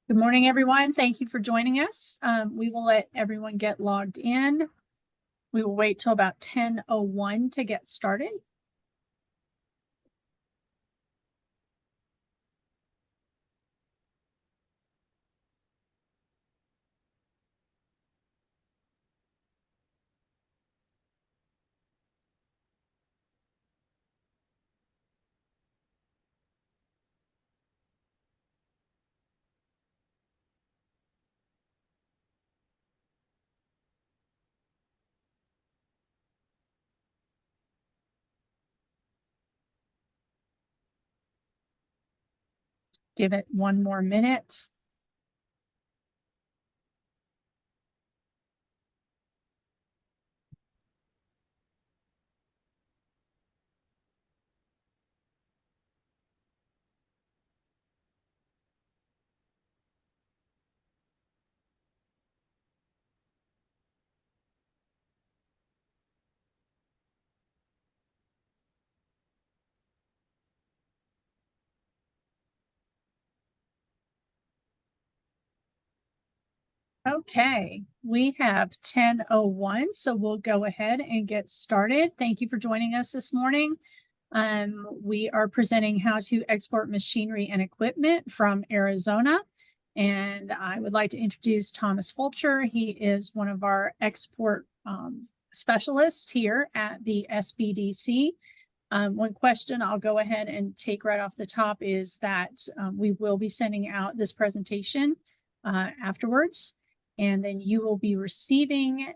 Good morning, everyone. Thank you for joining us. We will let everyone get logged in. We will wait till about 10:01 to get started. Give it one more minute. Okay, we have 10:01, so we'll go ahead and get started. Thank you for joining us this morning. We are presenting how to export machinery and equipment from Arizona. And I would like to introduce Thomas Fulcher. He is one of our export specialists here at the SBDC. One question I'll go ahead and take right off the top is that we will be sending out this presentation afterwards, and then you will be receiving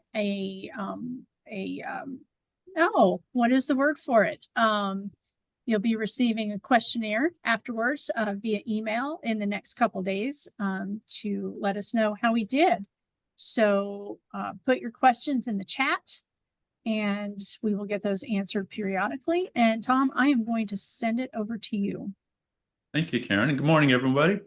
what is the word for it? You'll be receiving a questionnaire afterwards via email in the next couple days to let us know how we did. So put your questions in the chat and we will get those answered periodically. And Tom, I am going to send it over to you. Thank you, Karen. And good morning, everybody.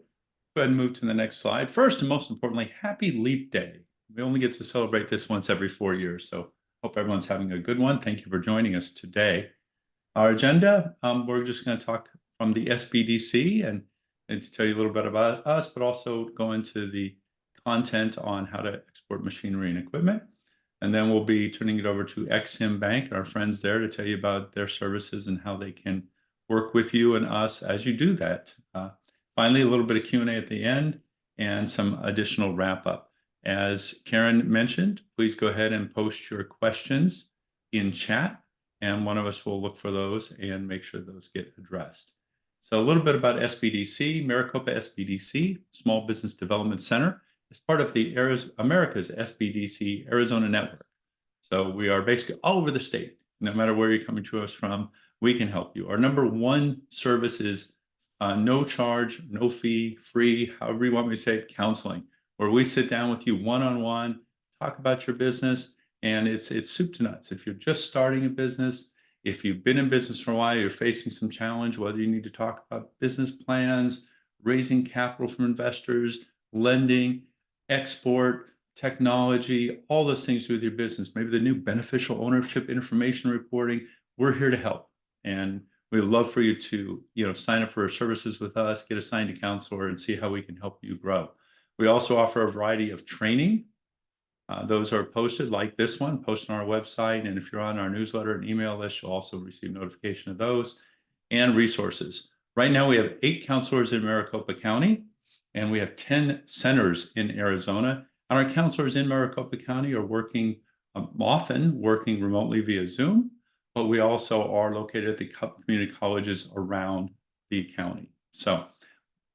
Go ahead and move to the next slide. First, and most importantly, happy Leap Day. We only get to celebrate this once every 4 years. So hope everyone's having a good one. Thank you for joining us today. Our agenda, we're just going to talk from the SBDC and to tell you a little bit about us, but also go into the content on how to export machinery and equipment. And then we'll be turning it over to Ex-Im Bank, our friends there, to tell you about their services and how they can work with you and us as you do that. Finally, a little bit of Q&A at the end and some additional wrap up. As Karen mentioned, please go ahead and post your questions in chat, and one of us will look for those and make sure those get addressed. So a little bit about SBDC. Maricopa SBDC, Small Business Development Center, is part of the America's SBDC Arizona Network. So we are basically all over the state. No matter where you're coming to us from, we can help you. Our number one service is no charge, no fee, free, however you want me to say it, counseling, where we sit down with you one-on-one, talk about your business, and it's soup to nuts. If you're just starting a business, if you've been in business for a while, you're facing some challenge, whether you need to talk about business plans, raising capital from investors, lending, export, technology, all those things to do with your business, maybe the new beneficial ownership information reporting, we're here to help. And we'd love for you to, sign up for services with us, get assigned a counselor, and see how we can help you grow. We also offer a variety of training. Those are posted, like this one, posted on our website. And if you're on our newsletter and email list, you'll also receive notification of those and resources. Right now, we have 8 counselors in Maricopa County, and we have 10 centers in Arizona. And our counselors in Maricopa County are working often working remotely via Zoom, but we also are located at the community colleges around the county. So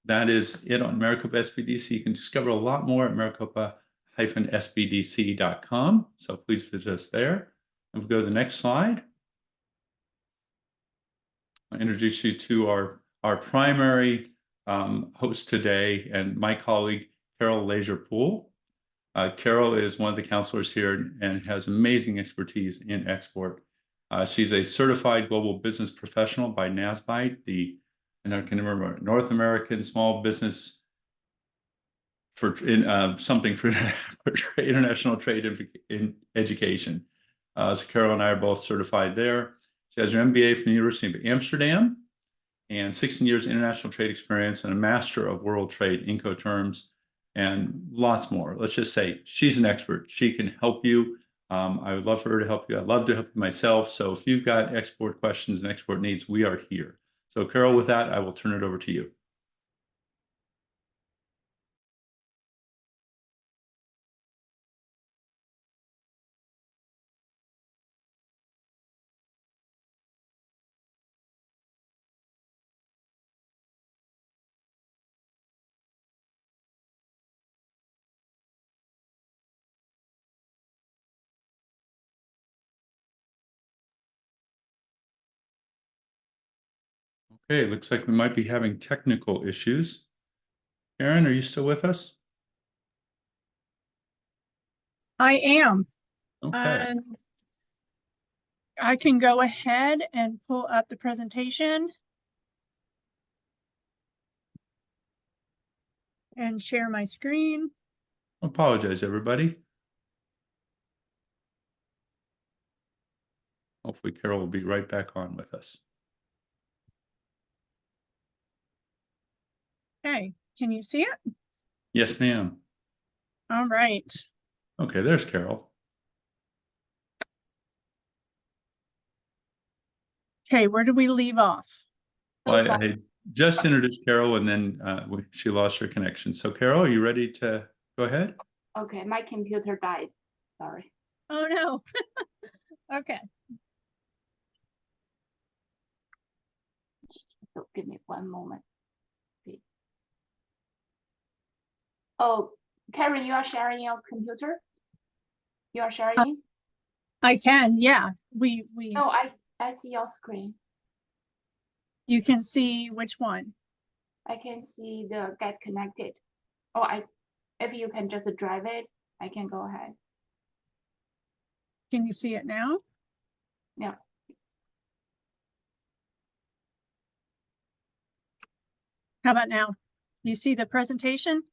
that is it on Maricopa SBDC. You can discover a lot more at maricopa-sbdc.com. So please visit us there. And we'll go to the next slide. I'll introduce you to our primary host today and my colleague, Carol Leisure-Poole. Carol is one of the counselors here and has amazing expertise in export. She's a certified global business professional by NASBITE, and I can remember North American Small Business for international trade in education. So Carol and I are both certified there. She has her MBA from the University of Amsterdam and 16 years international trade experience and a Master of World Trade Incoterms and lots more. Let's just say she's an expert. She can help you. I would love for her to help you. I'd love to help you myself. So if you've got export questions and export needs, we are here. So Carol, with that, I will turn it over to you. Okay, looks like we might be having technical issues. Karen, are you still with us? I am. Okay. I can go ahead and pull up the presentation and share my screen. Apologize, everybody. Hopefully Carol will be right back on with us. Okay, can you see it? Yes, ma'am. All right. Okay, there's Carol. Okay, where did we leave off? Well, I just introduced Carol and then she lost her connection. So Carol, are you ready to go ahead? Okay, my computer died. Sorry. Oh, no. Okay. So give me one moment. Please. Oh, Karen, you are sharing your computer? You are sharing? I can, yeah. No, I see your screen. You can see which one? I can see the get connected. Oh, if you can just drive it, I can go ahead. Can you see it now? Yeah. How about now? You see the presentation?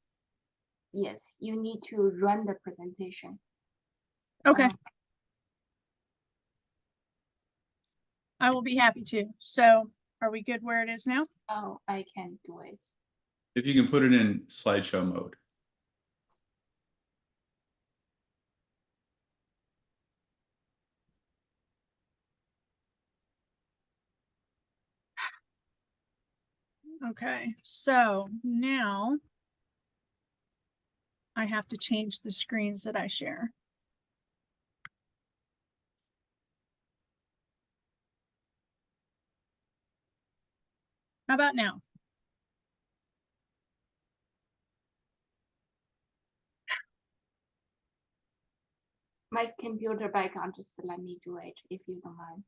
Yes, you need to run the presentation. Okay. I will be happy to. So are we good where it is now? Oh, I can do it. If you can put it in slideshow mode. Okay, so now I have to change the screens that I share. How about now? My computer background, just let me do it if you don't mind.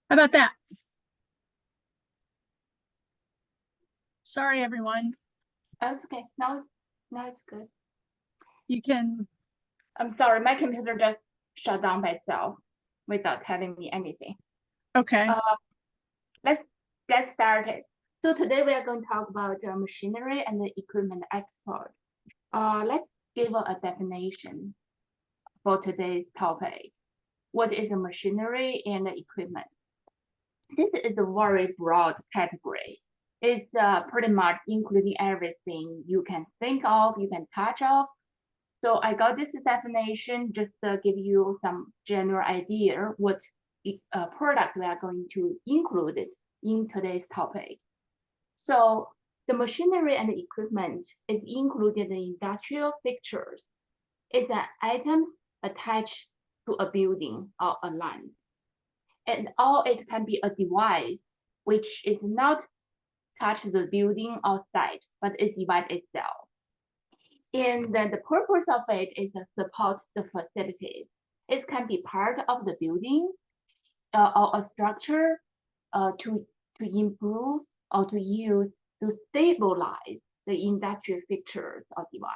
How about that? Sorry, everyone. That's okay. Now it's good. You can. I'm sorry, my computer just shut down by itself without telling me anything. Okay. Let's get started. So today we are going to talk about machinery and the equipment export. Let's give a definition for today's topic. What is the machinery and the equipment? This is a very broad category. It's pretty much including everything you can think of, you can touch of. So I got this definition just to give you some general idea what product we are going to include it in today's topic. So the machinery and equipment is included in industrial fixtures. It's an item attached to a building or a land. And or it can be a device which is not touch the building or site, but it device itself. And then the purpose of it is to support the facilities. It can be part of the building or a structure to improve or to use to stabilize the industrial fixtures or device.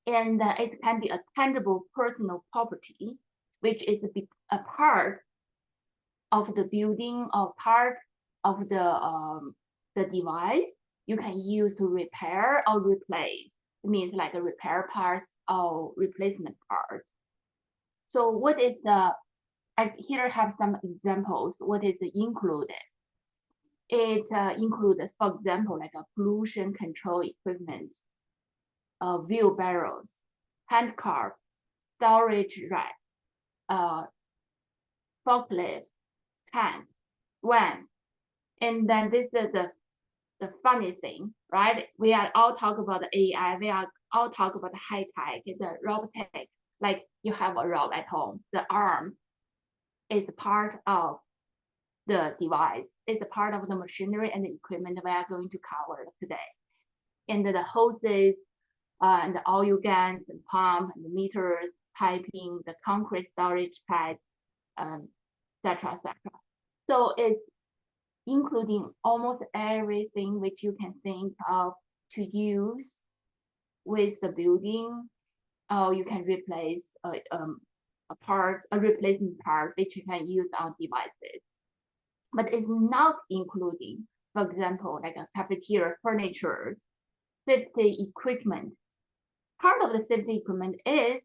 And it can be a tangible personal property, which is a part of the building or part of the device you can use to repair or replace. It means like a repair parts or replacement parts. So what is the, I here have some examples, what is included. It includes, for example, like a pollution control equipment, wheelbarrows, handcart, storage rack, forklift, tank, van. And then this is the funny thing, right? We are all talk about the AI. We are all talk about the high tech, the robotic. Like you have a robot at home. The arm is part of the device. It's a part of the machinery and the equipment we are going to cover today. And the hoses, and the oil guns, and pump, and the meters, piping, the concrete storage pads, etc., etc. So it's including almost everything which you can think of to use with the building, or you can replace a replacement part which you can use on devices. But it's not including, for example, like a cafeteria furniture, safety equipment. Part of the safety equipment is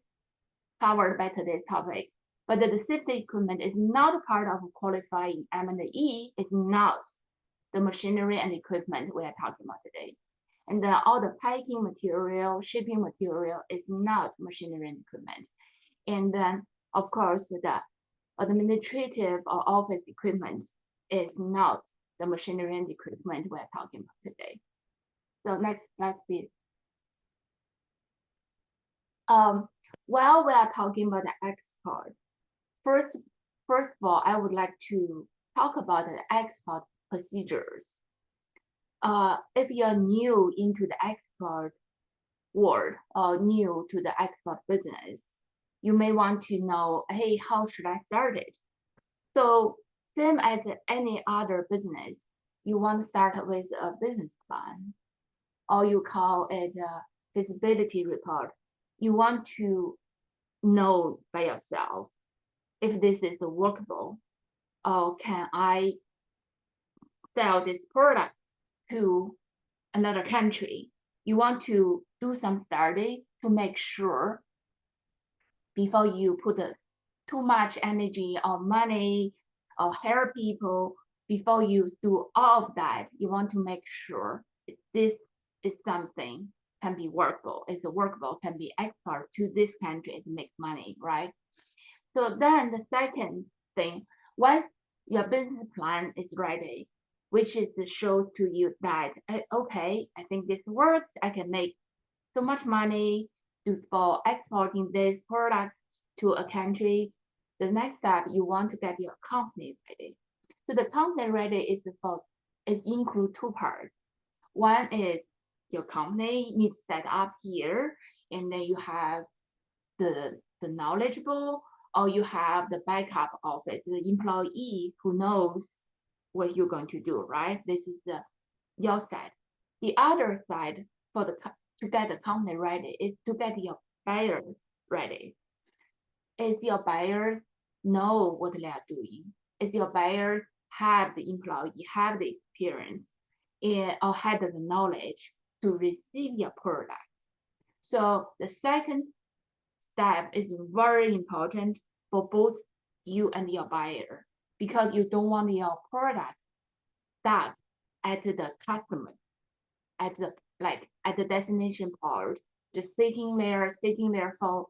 covered by today's topic, but the safety equipment is not part of qualifying M&E, is not the machinery and equipment we are talking about today. And all the packing material, shipping material is not machinery and equipment. And then, of course, the administrative or office equipment is not the machinery and equipment we're talking about today. So next slide, please. While we are talking about the export, first of all, I would like to talk about the export procedures. If you're new into the export world or new to the export business, you may want to know, hey, how should I start it? So same as any other business, you want to start with a business plan, or you call it a feasibility report. You want to know by yourself if this is workable, or can I sell this product to another country. You want to do some study to make sure before you put too much energy or money or hire people, before you do all of that, you want to make sure this is something can be workable, is workable, can be export to this country, it makes money, right? So then the second thing, once your business plan is ready, which is shows to you that, okay, I think this works, I can make so much money for exporting this product to a country. The next step, you want to get your company ready. So the company ready is include two parts. One is your company needs set up here, and then you have the knowledgeable, or you have the backup office, the employee who knows what you're going to do, right? This is your side. The other side to get the company ready is to get your buyers ready. Is your buyers know what they are doing? Is your buyers have the employee, have the experience, or have the knowledge to receive your product? So the second step is very important for both you and your buyer, because you don't want your product stuck at the customer, at the destination port, just sitting there for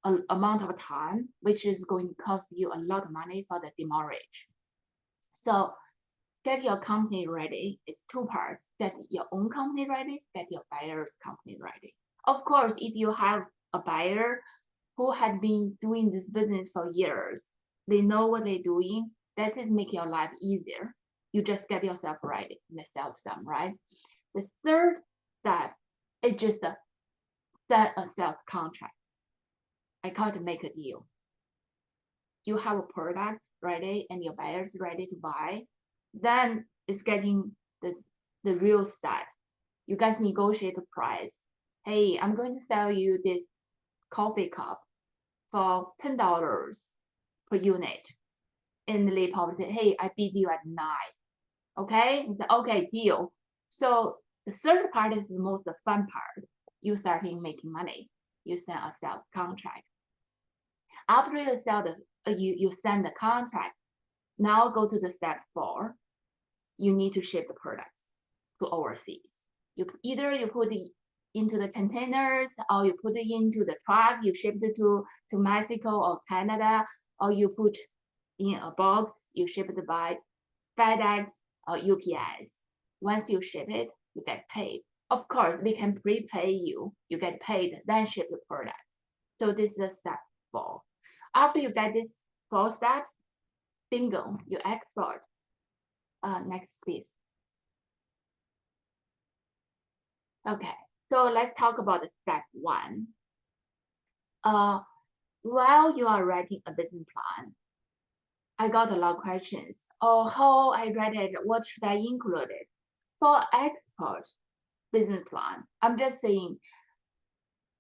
an amount of time, which is going to cost you a lot of money for the demurrage. So get your company ready. It's two parts. Get your own company ready, get your buyer's company ready. Of course, if you have a buyer who had been doing this business for years, they know what they're doing, that is make your life easier. You just get yourself ready and sell to them, right? The third step is just set a sales contract. I call it make a deal. You have a product ready and your buyer's ready to buy, then it's getting the real step. You guys negotiate the price. Hey, I'm going to sell you this coffee cup for $10 per unit. And they probably say, hey, I bid you at 9. Okay? It's okay, deal. So the third part is the most fun part. You starting making money. You send a sales contract. After you sell you send the contract, now go to the step 4. you need to ship the products to overseas. Either you put it into the containers, or you put it into the truck, you ship it to Mexico or Canada, or you put in a box, you ship it by FedEx or UPS. Once you ship it, you get paid. Of course, they can prepay you, you get paid, then ship the product. So this is step 4. After you get this 4 steps, bingo, you export. Next, please. Okay, so let's talk about the step 1. While you are writing a business plan, I got a lot of questions. Oh, how I write it? What should I include it? For export business plan, I'm just saying,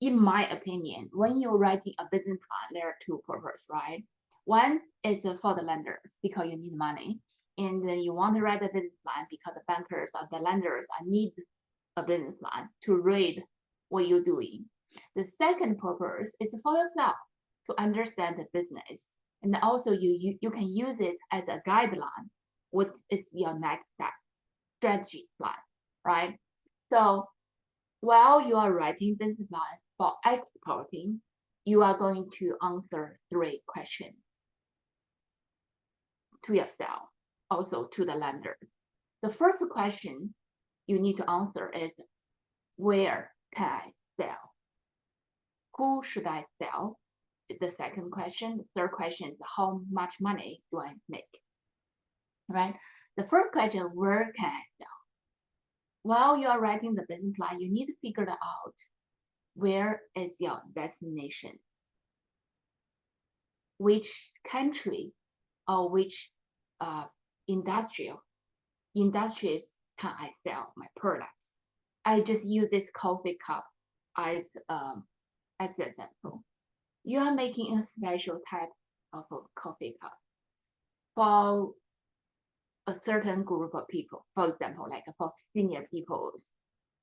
in my opinion, when you're writing a business plan, there are 2 purposes, right? One is for the lenders, because you need money. And you want to write a business plan because the bankers or the lenders need a business plan to read what you're doing. The second purpose is for yourself to understand the business. And also you can use it as a guideline. What is your next step strategy plan, right? So while you are writing business plan for exporting, you are going to answer 3 questions to yourself, also to the lender. The first question you need to answer is, where can I sell? Who should I sell? The second question. The third question is, how much money do I make? Right? The first question, where can I sell? While you are writing the business plan, you need to figure out where is your destination. Which country or which industries can I sell my products? I just use this coffee cup as an example. You are making a special type of a coffee cup for a certain group of people. For example, like for senior people,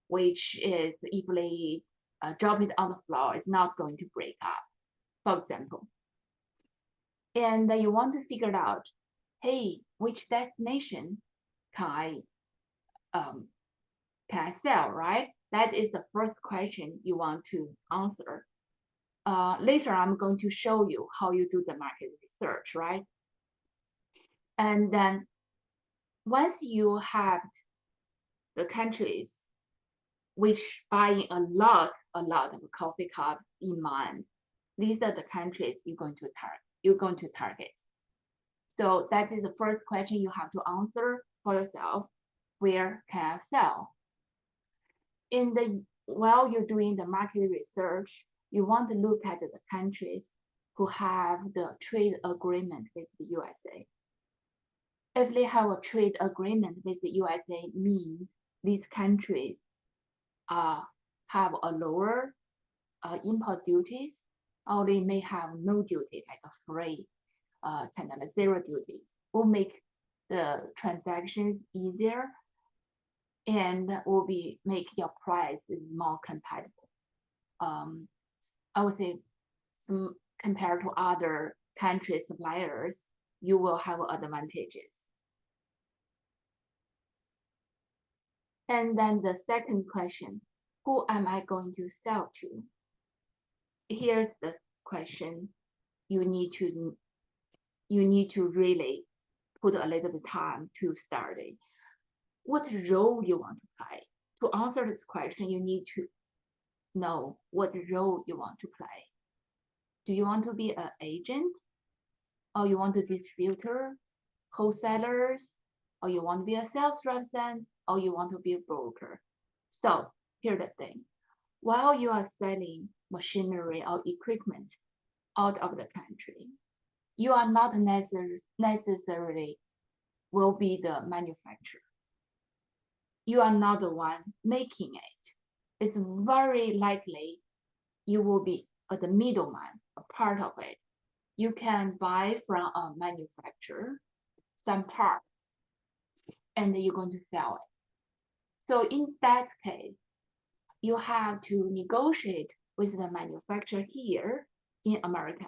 which is if they drop it on the floor, it's not going to break up, for example. And you want to figure out, hey, which destination can I sell, right? That is the first question you want to answer. Later, I'm going to show you how you do the market research, right? And then once you have the countries which buying a lot of coffee cup in mind, these are the countries you're going to target. So that is the first question you have to answer for yourself. Where can I sell? While you're doing the market research, you want to look at the countries who have the trade agreement with the USA. If they have a trade agreement with the USA, means these countries have a lower import duties, or they may have no duty, like a free kind of like 0 duty, will make the transactions easier and will make your price more compatible. I would say compared to other country suppliers, you will have advantages. And then the second question, who am I going to sell to? Here's the question you need to really put a little bit of time to start it. What role you want to play? To answer this question, you need to know what role you want to play. Do you want to be an agent? Or you want to distributor, wholesalers? Or you want to be a sales representative? Or you want to be a broker? So here's the thing. While you are selling machinery or equipment out of the country, you are not necessarily will be the manufacturer. You are not the one making it. It's very likely you will be the middleman, a part of it. You can buy from a manufacturer some part, and you're going to sell it. So in that case, you have to negotiate with the manufacturer here in America.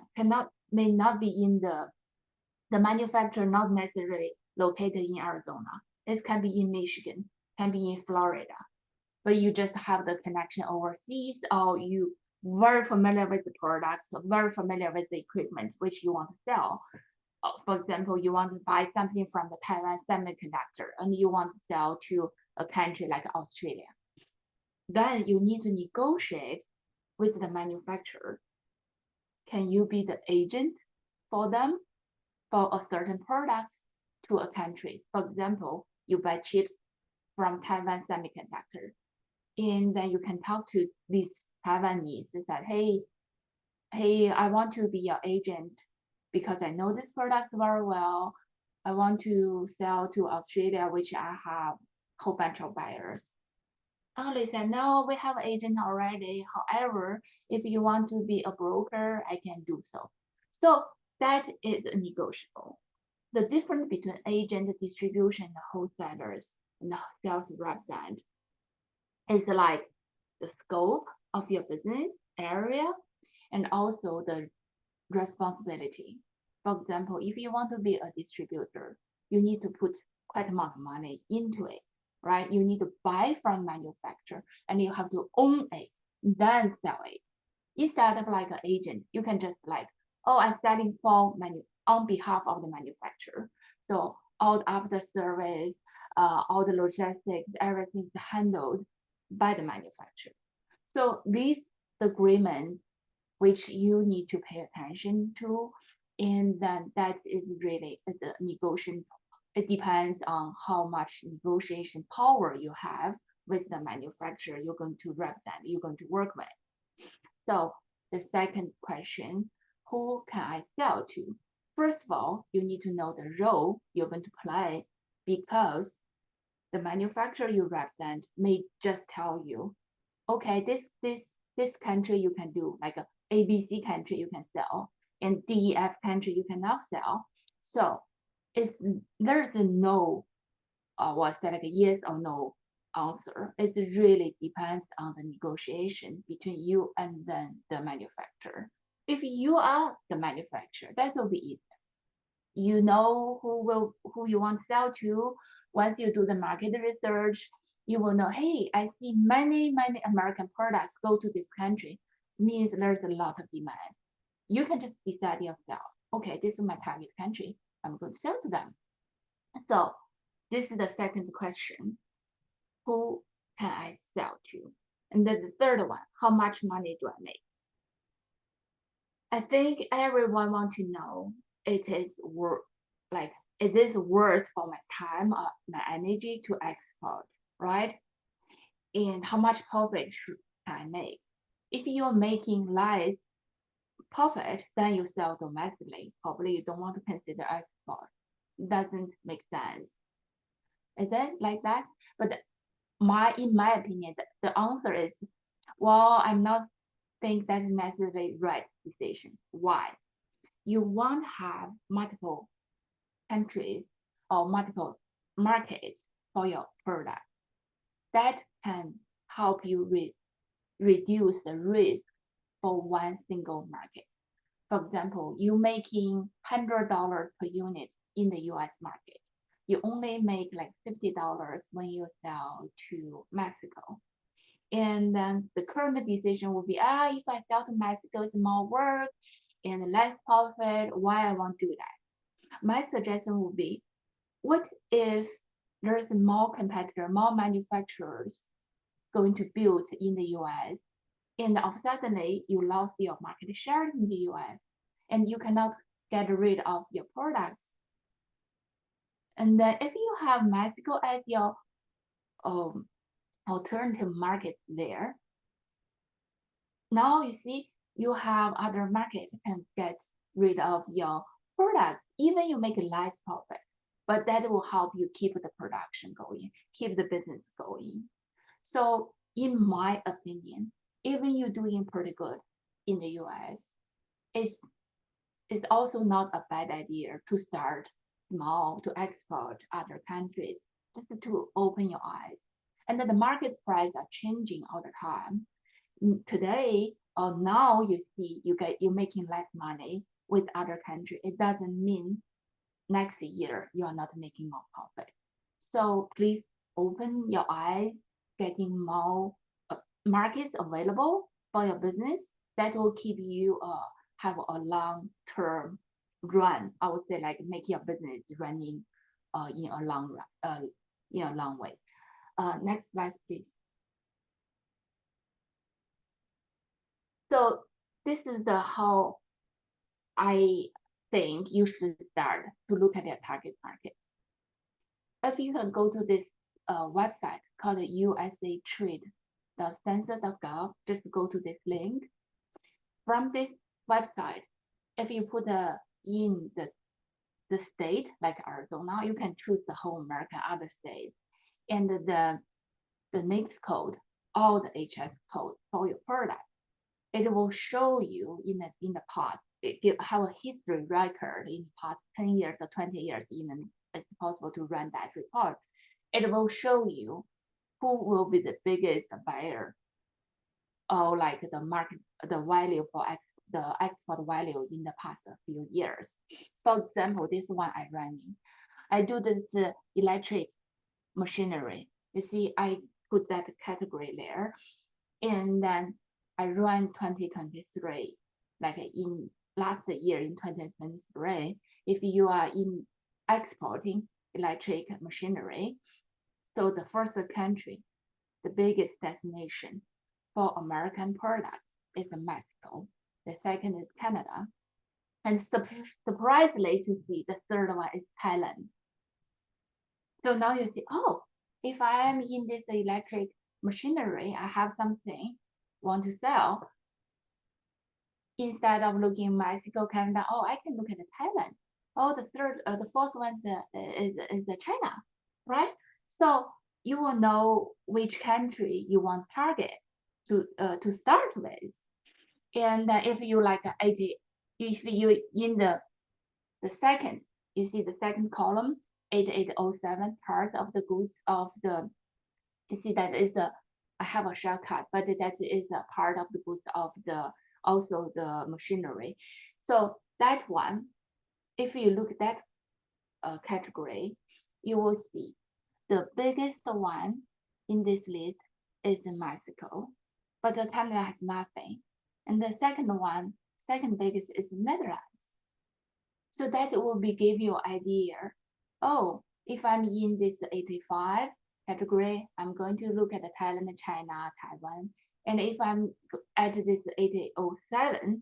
May not be in the manufacturer not necessarily located in Arizona. It can be in Michigan, can be in Florida, but you just have the connection overseas, or you very familiar with the products, very familiar with the equipment which you want to sell. For example, you want to buy something from the Taiwan Semiconductor and you want to sell to a country like Australia. Then you need to negotiate with the manufacturer. Can you be the agent for them for a certain product to a country? For example, you buy chips from Taiwan Semiconductor, and then you can talk to these Taiwanese and say, hey, I want to be your agent because I know this product very well. I want to sell to Australia, which I have a whole bunch of buyers. Oh, they said, no, we have an agent already. However, if you want to be a broker, I can do so. So that is negotiable. The difference between agent, distribution, and wholesalers and the sales represent is like the scope of your business area and also the responsibility. For example, if you want to be a distributor, you need to put quite a amount of money into it, right? You need to buy from manufacturer and you have to own it, then sell it. Instead of like an agent, you can just like, oh, I'm selling for on behalf of the manufacturer. So all the after service, all the logistics, everything is handled by the manufacturer. So this agreement which you need to pay attention to, and then that is really the negotiation. It depends on how much negotiation power you have with the manufacturer you're going to represent, you're going to work with. So the second question, who can I sell to? First of all, you need to know the role you're going to play, because the manufacturer you represent may just tell you, okay, this country you can do, like a ABC country you can sell, and DEF country you cannot sell. So there's a no, what's that, like a yes or no answer. It really depends on the negotiation between you and then the manufacturer. If you are the manufacturer, that will be easier. You know who you want to sell to. Once you do the market research, you will know, hey, I see many American products go to this country. Means there's a lot of demand. You can just decide yourself, okay, this is my target country, I'm going to sell to them. So this is the second question, who can I sell to? And then the third one, how much money do I make? I think everyone wants to know, it is worth, like, is this worth for my time or my energy to export, right? And how much profit should I make? If you're making less profit, then you sell domestically. Probably you don't want to consider export. Doesn't make sense. Is it like that? But in my opinion, the answer is, well, I'm not think that's necessarily right decision. Why? You won't have multiple countries or multiple markets for your product. That can help you reduce the risk for one single market. For example, you're making $100 per unit in the US market. You only make like $50 when you sell to Mexico. And then the current decision will be, if I sell to Mexico, it's more work and less profit. Why I won't do that? My suggestion would be, what if there's more competitor, more manufacturers going to build in the US, and all of a sudden you lost your market share in the US, and you cannot get rid of your products. And then if you have Mexico as your alternative market there, now you see you have other markets can get rid of your product, even you make less profit, but that will help you keep the production going, keep the business going. So in my opinion, even you're doing pretty good in the US, it's also not a bad idea to start small, to export other countries, just to open your eyes. And then the market price are changing all the time. Today or now you see you're making less money with other countries. It doesn't mean next year you are not making more profit. So please open your eyes, getting more markets available for your business. That will keep you have a long-term run. I would say like make your business running in a long run, in a long way. Next slide, please. So this is the how I think you should start to look at your target market. If you can go to this website called usatrade.census.gov, just go to this link. From this website, if you put in the state like Arizona, you can choose the whole America, other states, and the NAICS code or the HS code for your product. It will show you in the past. Have a history record in the past 10 years or 20 years, even it's possible to run that report. It will show you who will be the biggest buyer or like the market, the value for the export value in the past few years. For example, this one I running. I do this electric machinery. You see, I put that category there. And then I run 2023, like in last year in 2023, if you are in exporting electric machinery, so the first country, the biggest destination for American products is Mexico. The second is Canada. And surprisingly to see, the third one is Thailand. So now you see, oh, if I am in this electric machinery, I have something want to sell. Instead of looking Mexico, Canada, oh, I can look at Thailand. Oh, the fourth one is China, right? So you will know which country you want to target to start with. And if you like 80, if you in the second, you see the second column, 8807 parts of the goods of the, you see that is the, I have a shortcut, but that is a part of the goods of the, also the machinery. So that one, if you look at that category, you will see the biggest one in this list is Mexico, but the Canada has nothing. And the second biggest is Netherlands. So that will give you an idea. Oh, if I'm in this 85 category, I'm going to look at Thailand, China, Taiwan. And if I'm at this 8007,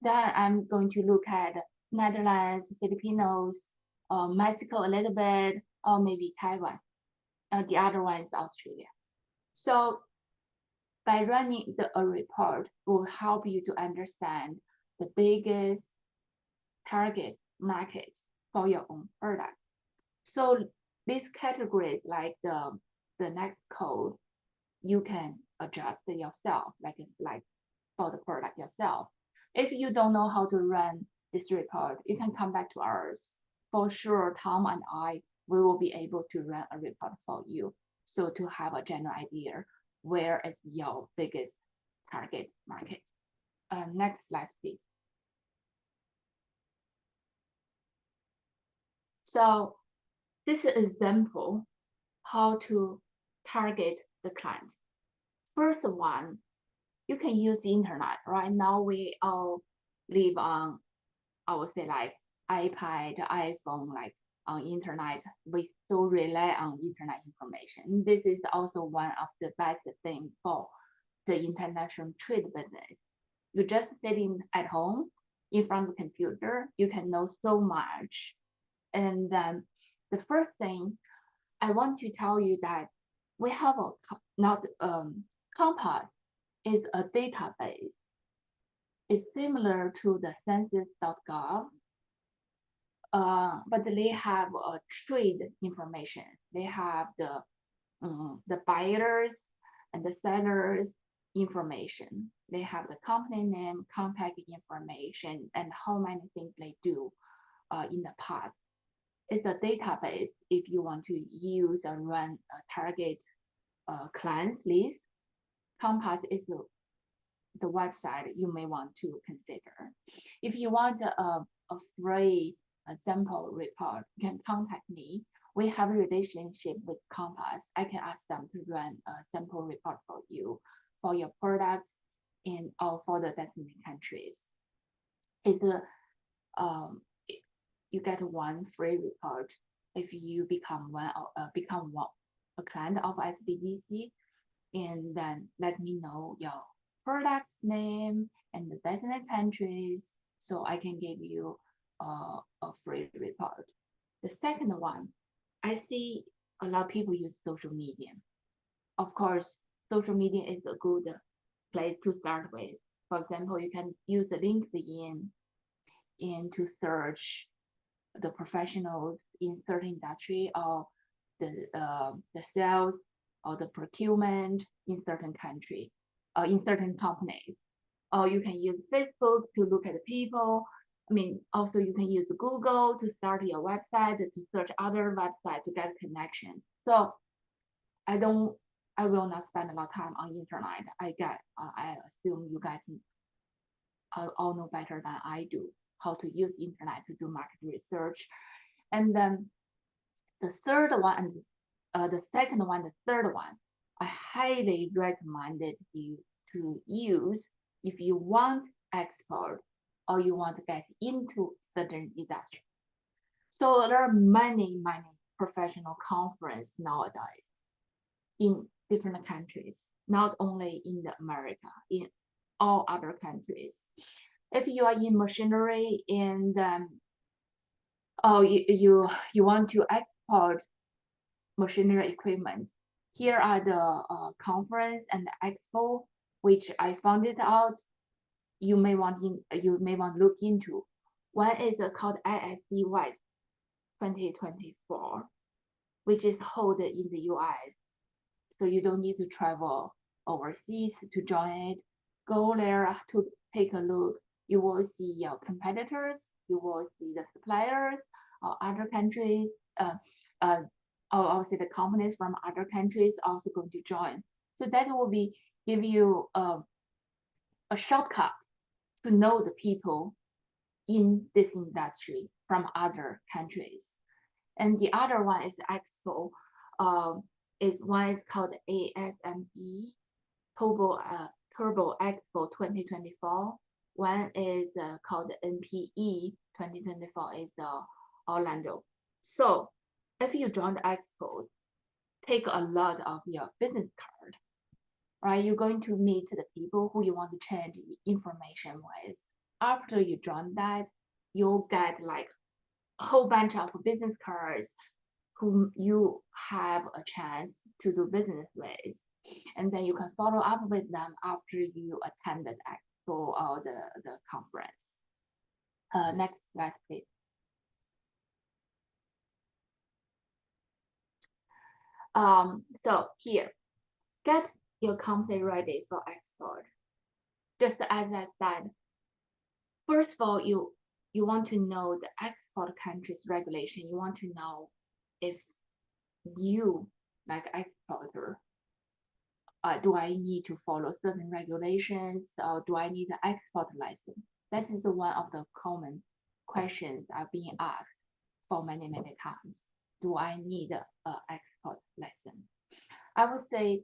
then I'm going to look at Netherlands, Filipinos, Mexico a little bit, or maybe Taiwan. The other one is Australia. So by running a report will help you to understand the biggest target market for your own product. So these categories, like the next code, you can adjust it yourself, like it's like for the product yourself. If you don't know how to run this report, you can come back to ours. For sure, Tom and I, we will be able to run a report for you. So to have a general idea, where is your biggest target market? Next slide, please. So this is an example how to target the client. First one, you can use the internet. Right now, we all live on, I would say like iPad, iPhone, like on internet. We still rely on internet information. This is also one of the best things for the international trade business. You just sitting at home in front of the computer, you can know so much. And then the first thing I want to tell you that we have a Compass is a database. It's similar to the census.gov, but they have trade information. They have the buyers and the sellers information. They have the company name, contact information, and how many things they do in the past. It's a database if you want to use and run a target client list. Compass is the website you may want to consider. If you want a free a sample report, you can contact me. We have a relationship with Compass. I can ask them to run a sample report for you, for your products in or for the destiny countries. It's you get one free report if you become a client of SBDC, and then let me know your product's name and the destination countries, so I can give you a free report. The second one, I see a lot of people use social media. Of course, social media is a good place to start with. For example, you can use the LinkedIn and to search the professionals in certain industry, or the sales or the procurement in certain country, or in certain companies. Or you can use Facebook to look at the people. I mean, also you can use Google to start your website, to search other websites to get connection. So I will not spend a lot of time on internet. I assume you guys all know better than I do how to use internet to do market research. And then the third one, the second one, the third one, I highly recommended you to use if you want export or you want to get into certain industry. So there are many professional conferences nowadays in different countries, not only in the America, in all other countries. If you are in machinery and you want to export machinery equipment, here are the conference and the expo which I found it out. You may want to look into. One is called ISC West 2024, which is held in the US. So you don't need to travel overseas to join it. Go there to take a look. You will see your competitors. You will see the suppliers or other countries. Obviously the companies from other countries also going to join. So that will give you a shortcut to know the people in this industry from other countries. And the other one is the expo. One is called ASME Turbo Expo 2024. One is called NPE 2024 is Orlando. So if you join the expo, take a lot of your business card, right? You're going to meet the people who you want to change information with. After you join that, you'll get like a whole bunch of business cards whom you have a chance to do business with. And then you can follow up with them after you attend the expo or the conference. Next slide, please. So here, get your company ready for export. Just as I said, first of all, you want to know the export country's regulation. You want to know if you, like exporter, do I need to follow certain regulations, or do I need an export license? That is one of the common questions are being asked for many times. Do I need an export license? I would say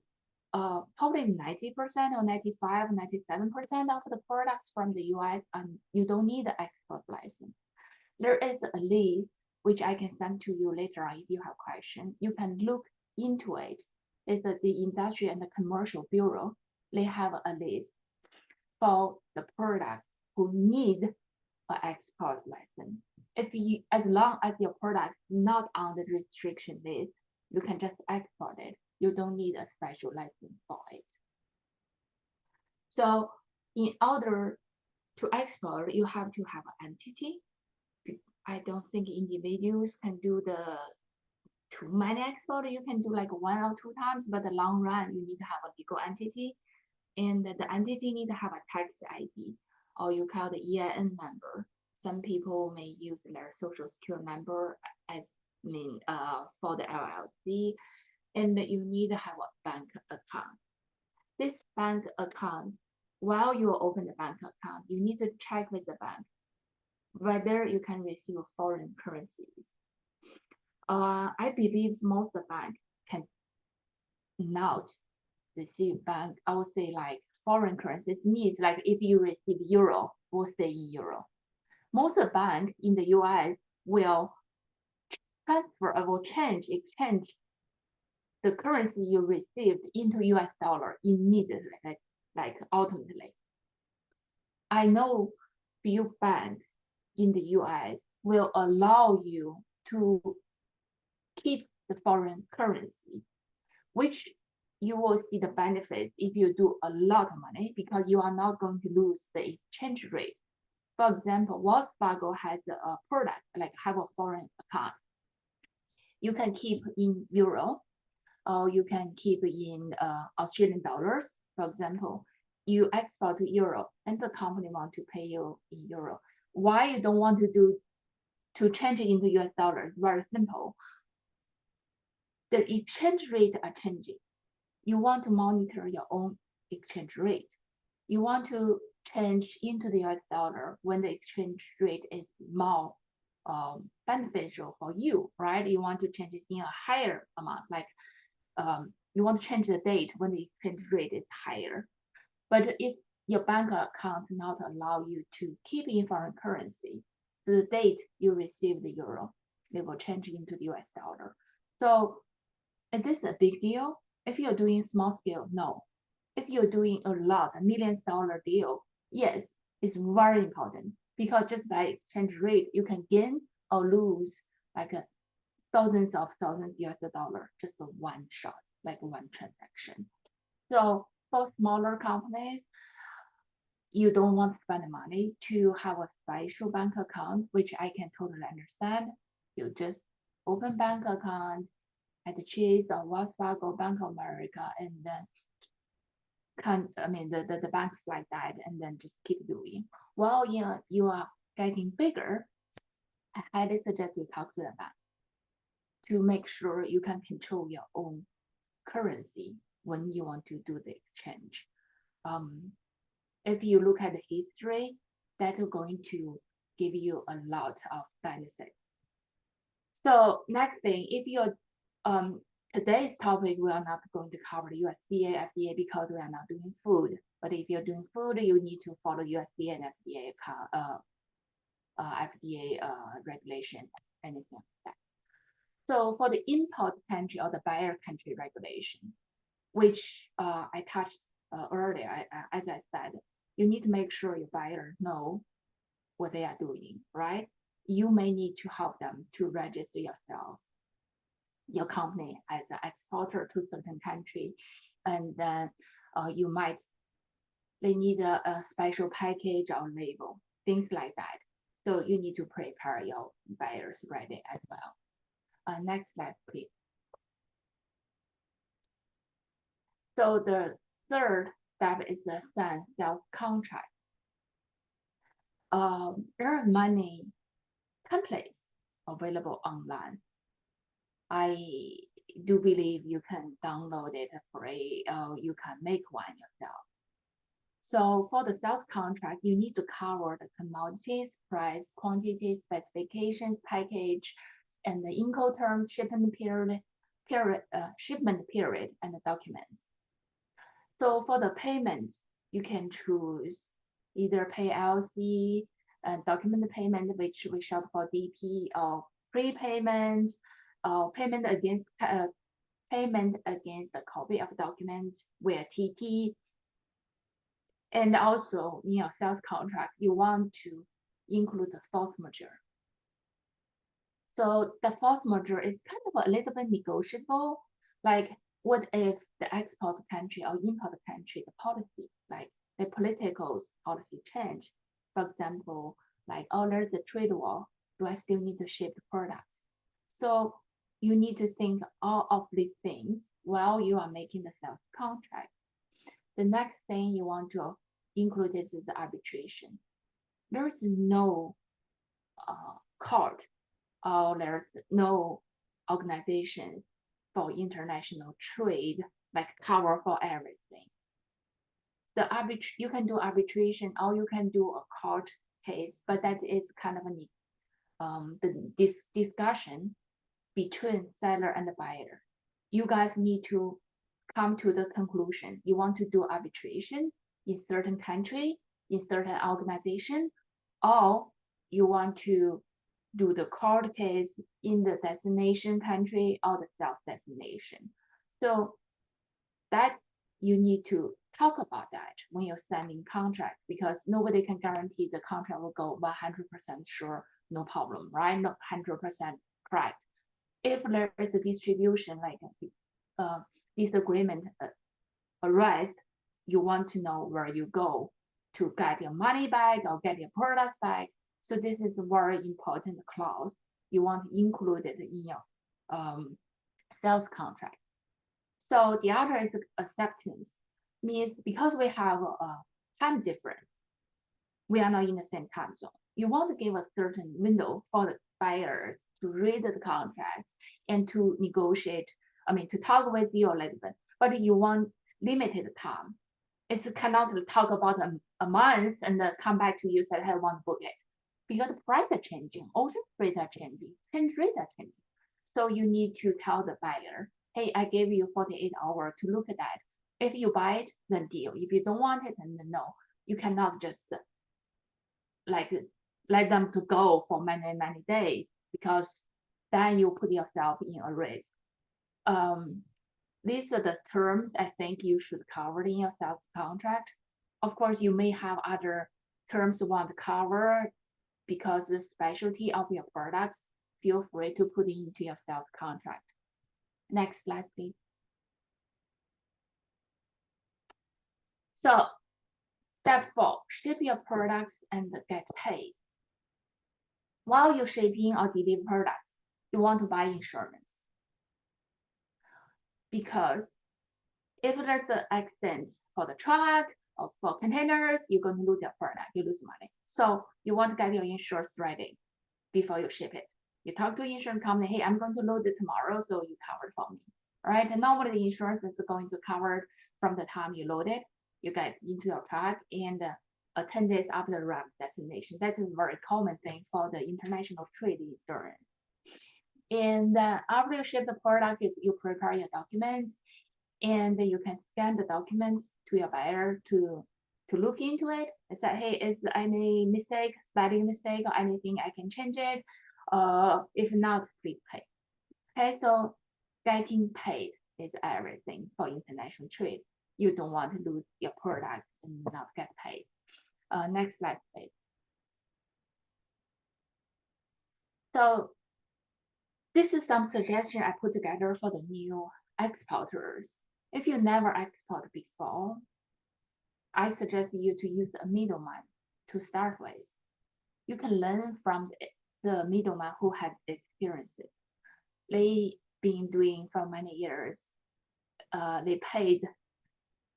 probably 90% or 95, 97% of the products from the US, you don't need an export license. There is a list which I can send to you later on if you have questions. You can look into it. It's the Industry and the Commercial Bureau. They have a list for the products who need an export license. As long as your product is not on the restriction list, you can just export it. You don't need a special license for it. So in order to export, you have to have an entity. I don't think individuals can do too many export. You can do like 1 or 2 times, but the long run, you need to have a legal entity. And the entity need to have a tax ID, or you call the EIN number. Some people may use their social security number as for the LLC. And you need to have a bank account. This bank account, while you open the bank account, you need to check with the bank whether you can receive foreign currencies. I believe most banks can not receive bank. I would say like foreign currencies means like if you receive euro, we'll say in euro. Most banks in the US will transfer or will exchange the currency you received into US dollar immediately, like ultimately. I know few banks in the US will allow you to keep the foreign currency, which you will see the benefit if you do a lot of money because you are not going to lose the exchange rate. For example, Wells Fargo has a product like have a foreign account. You can keep in euro, or you can keep in Australian dollars. For example, you export to Europe and the company want to pay you in euro. Why you don't want to change it into US dollars? Very simple. The exchange rate are changing. You want to monitor your own exchange rate. You want to change into the US dollar when the exchange rate is more beneficial for you, right? You want to change it in a higher amount, like you want to change the date when the exchange rate is higher. But if your bank account not allow you to keep in foreign currency, the date you receive the euro, they will change into the US dollar. So is this a big deal? If you're doing small scale, no. If you're doing a lot, a millions dollar deal, yes, it's very important because just by exchange rate, you can gain or lose like thousands of US dollar, just a one shot, like one transaction. So for smaller companies, you don't want to spend money to have a special bank account, which I can totally understand. You just open bank account at Chase or Wells Fargo, Bank of America, and then the banks like that, and then just keep doing. While you are getting bigger, I highly suggest you talk to the bank to make sure you can control your own currency when you want to do the exchange. If you look at the history, that is going to give you a lot of benefit. So next thing, if you're today's topic, we are not going to cover the USDA, FDA because we are not doing food. But if you're doing food, you need to follow USDA and FDA regulation, anything like that. So for the import country or the buyer country regulation, which I touched earlier, as I said, you need to make sure your buyer know what they are doing, right? You may need to help them to register yourself, your company as an exporter to certain country, and then they need a special package or label, things like that. So you need to prepare your buyers ready as well. Next slide, please. So the third step is the sign sales contract. There are many templates available online. I do believe you can download it free, or you can make one yourself. So for the sales contract, you need to cover the commodities, price, quantity, specifications, package, and the Incoterms, shipment period, and the documents. So for the payment, you can choose either pay LC and document payment, which we short for DP, or prepayment, or payment against a copy of documents via TT. And also in your sales contract, you want to include the force majeure. So the force majeure is kind of a little bit negotiable. Like, what if the export country or import country, the policy, like the political policy change? For example, like, oh, there's a trade war. Do I still need to ship the products? So you need to think all of these things while you are making the sales contract. The next thing you want to include is the arbitration. There's no court, or there's no organization for international trade like cover for everything. You can do arbitration, or you can do a court case, but that is kind of this discussion between seller and the buyer. You guys need to come to the conclusion. You want to do arbitration in certain country, in certain organization, or you want to do the court case in the destination country or the self-destination. So that you need to talk about that when you're signing contract, because nobody can guarantee the contract will go 100% sure, no problem, right? Not 100% correct. If there is a distribution, like disagreement arise, you want to know where you go to get your money back or get your product back. So this is a very important clause you want to include it in your sales contract. So the other is acceptance, means because we have a time difference, we are not in the same time zone. You want to give a certain window for the buyers to read the contract and to negotiate, to talk with you a little bit, but you want limited time. It cannot talk about a month and then come back to you and say, hey, I want to book it. Because the price are changing, ocean freight are changing, change rate are changing. So you need to tell the buyer, hey, I gave you 48 hours to look at that. If you buy it, then deal. If you don't want it, then no. You cannot just like let them to go for many, many days, because then you put yourself in a risk. These are the terms I think you should cover in your sales contract. Of course, you may have other terms you want to cover because the specialty of your products. Feel free to put it into your sales contract. Next slide, please. So step 4, ship your products and get paid. While you're shipping or delivering products, you want to buy insurance. Because if there's an accident for the truck or for containers, you're going to lose your product, you lose money. So you want to get your insurance ready before you ship it. You talk to the insurance company, hey, I'm going to load it tomorrow, so you cover it for me, right? And normally the insurance is going to cover it from the time you load it, you get into your truck, and 10 days after the arrival destination. That is a very common thing for the international trade insurance. And after you ship the product, you prepare your documents, and you can scan the documents to your buyer to look into it and say, hey, is there any mistake, spelling mistake, or anything I can change it? If not, please pay. Okay, so getting paid is everything for international trade. You don't want to lose your product and not get paid. Next slide, please. So this is some suggestion I put together for the new exporters. If you never exported before, I suggest you to use a middleman to start with. You can learn from the middleman who had experiences. They've been doing for many years. They paid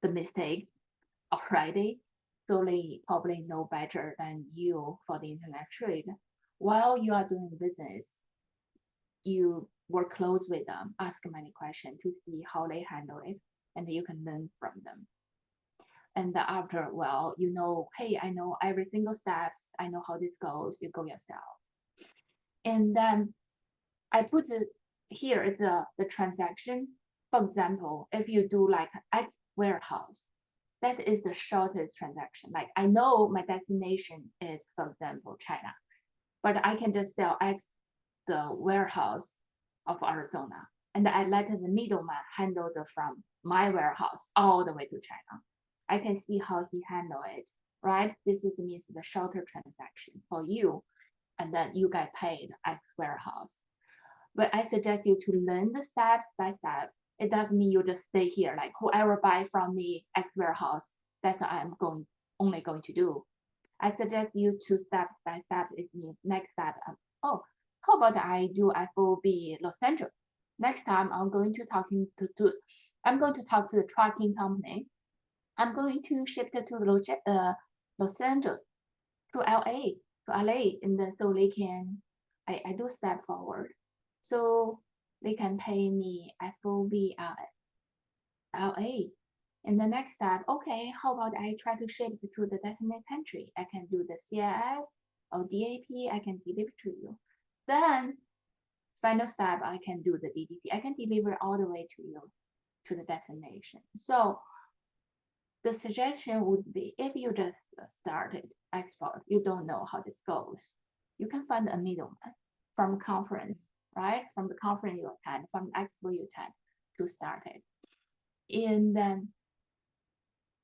the mistake already, so they probably know better than you for the internet trade. While you are doing business, you work close with them, ask many questions to see how they handle it, and you can learn from them. And after a while, you know, hey, I know every single steps, I know how this goes, you go yourself. And then I put here is the transaction. For example, if you do like X warehouse, that is the shortest transaction. Like I know my destination is, for example, China, but I can just sell X the warehouse of Arizona, and I let the middleman handle from my warehouse all the way to China. I can see how he handle it, right? This means the shorter transaction for you, and then you get paid at warehouse. But I suggest you to learn the step by step. It doesn't mean you just stay here, like whoever buy from me at warehouse, that's what I'm only going to do. I suggest you to step by step. It means next step. Oh, how about I do FOB Los Angeles? Next time I'm going to talk to the trucking company. I'm going to ship it to Los Angeles, to LA, and then so they can, I do step forward. So they can pay me FOB LA. And the next step, okay, how about I try to ship it to the destination country? I can do the CIF or DAP, I can deliver to you. Then final step, I can do the DDP. I can deliver all the way to you to the destination. So the suggestion would be, if you just started export, you don't know how this goes, you can find a middleman from conference, right? From the conference you attend, from the expo you attend to start it. And then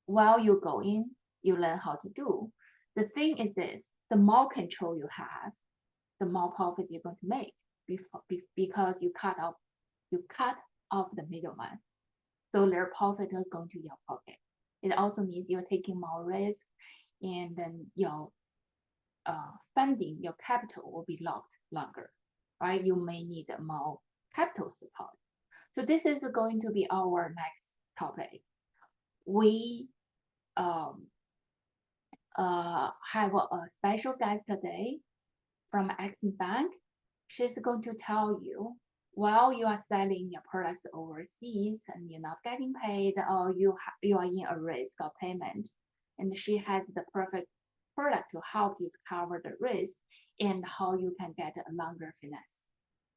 while you're going, you learn how to do. The thing is this, the more control you have, the more profit you're going to make because you cut off the middleman. So their profit is going to your pocket. It also means you're taking more risk, and then your funding, your capital will be locked longer, right? You may need more capital support. So this is going to be our next topic. We have a special guest today from Exim Bank. She's going to tell you, while you are selling your products overseas and you're not getting paid, or you are in a risk of payment, and she has the perfect product to help you to cover the risk and how you can get a longer finance.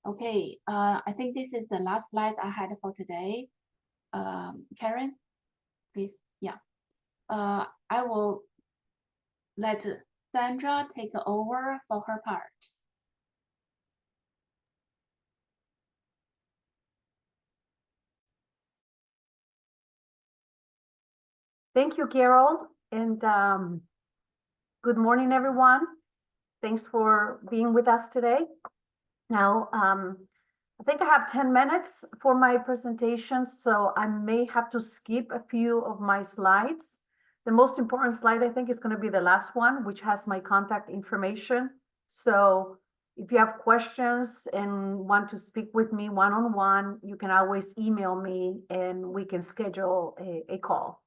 Okay, I think this is the last slide I had for today. Karen, please. Yeah, I will let Sandra take over for her part. Thank you, Carol, and good morning, everyone. Thanks for being with us today. Now, I think I have 10 minutes for my presentation, so I may have to skip a few of my slides. The most important slide, I think, is going to be the last one, which has my contact information. So if you have questions and want to speak with me one-on-one, you can always email me and we can schedule a call.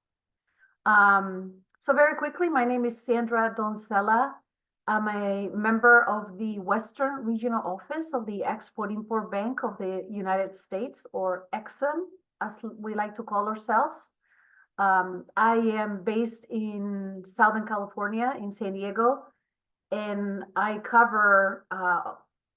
So very quickly, my name is Sandra Doncella. I'm a member of the Western Regional Office of the Export-Import Bank of the United States, or EXIM, as we like to call ourselves. I am based in Southern California, in San Diego, and I cover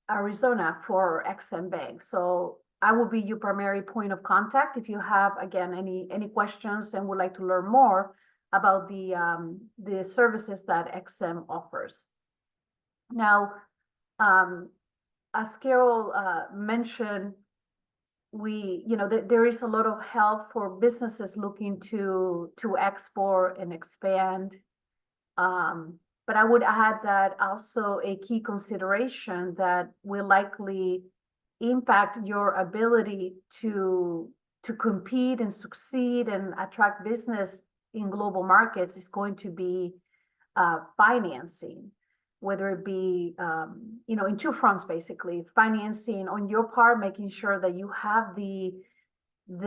Arizona for EXIM Bank. So I will be your primary point of contact if you have, again, any questions and would like to learn more about the services that EXIM offers. Now, as Carol mentioned, there is a lot of help for businesses looking to export and expand. But I would add that also a key consideration that will likely impact your ability to compete and succeed and attract business in global markets is going to be financing, whether it be in two fronts, basically. Financing on your part, making sure that you have the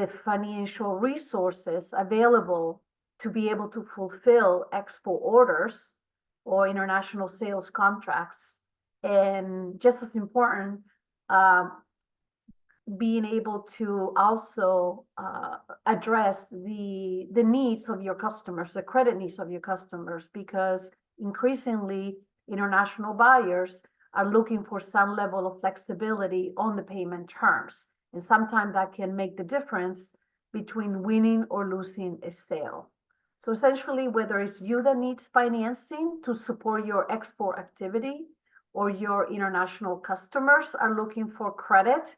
financial resources available to be able to fulfill export orders or international sales contracts, and just as important, being able to also address the needs of your customers, the credit needs of your customers, because increasingly international buyers are looking for some level of flexibility on the payment terms. And sometimes that can make the difference between winning or losing a sale. So essentially, whether it's you that needs financing to support your export activity, or your international customers are looking for credit,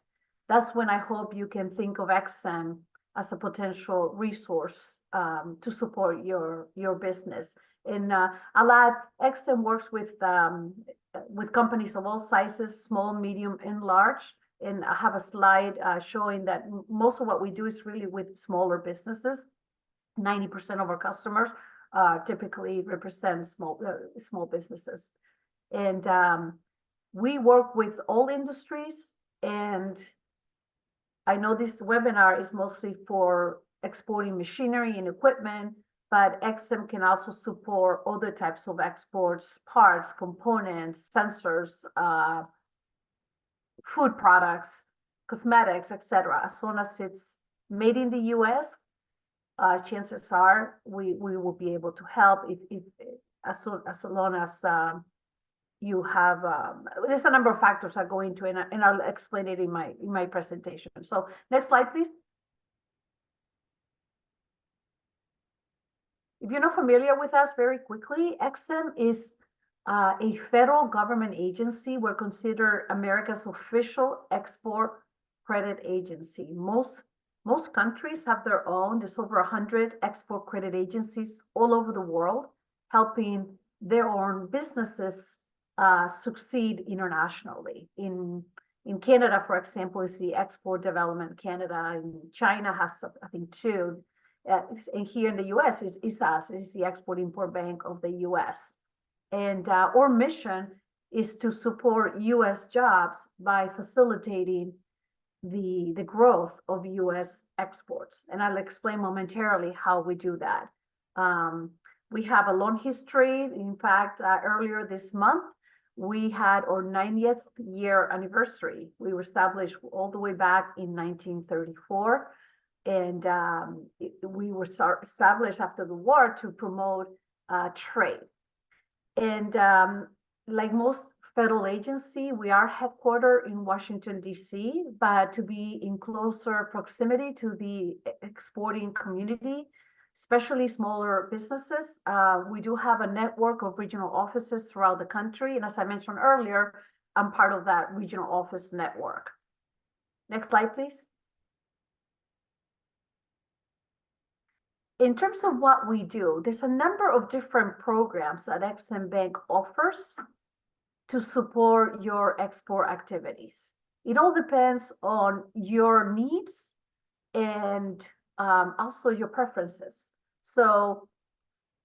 that's when I hope you can think of EXIM as a potential resource to support your business. And I'll add, EXIM works with companies of all sizes, small, medium, and large. And I have a slide showing that most of what we do is really with smaller businesses. 90% of our customers typically represent small businesses. And we work with all industries, and I know this webinar is mostly for exporting machinery and equipment, but EXIM can also support other types of exports, parts, components, sensors, food products, cosmetics, etc. As long as it's made in the US, chances are we will be able to help if as long as you have, there's a number of factors that go into it, and I'll explain it in my presentation. So next slide, please. If you're not familiar with us, very quickly, EXIM is a federal government agency. We're considered America's official export credit agency. Most countries have their own. There's over 100 export credit agencies all over the world, helping their own businesses succeed internationally. In Canada, for example, is the Export Development Canada, and China has, I think, two. And here in the US is us, is the Export-Import Bank of the US. And our mission is to support US jobs by facilitating the growth of US exports. And I'll explain momentarily how we do that. We have a long history. In fact, earlier this month, we had our 90th year anniversary. We were established all the way back in 1934. And we were established after the war to promote trade. And like most federal agency, we are headquartered in Washington, D.C., but to be in closer proximity to the exporting community, especially smaller businesses. We do have a network of regional offices throughout the country. And as I mentioned earlier, I'm part of that regional office network. Next slide, please. In terms of what we do, there's a number of different programs that EXIM Bank offers to support your export activities. It all depends on your needs and also your preferences. So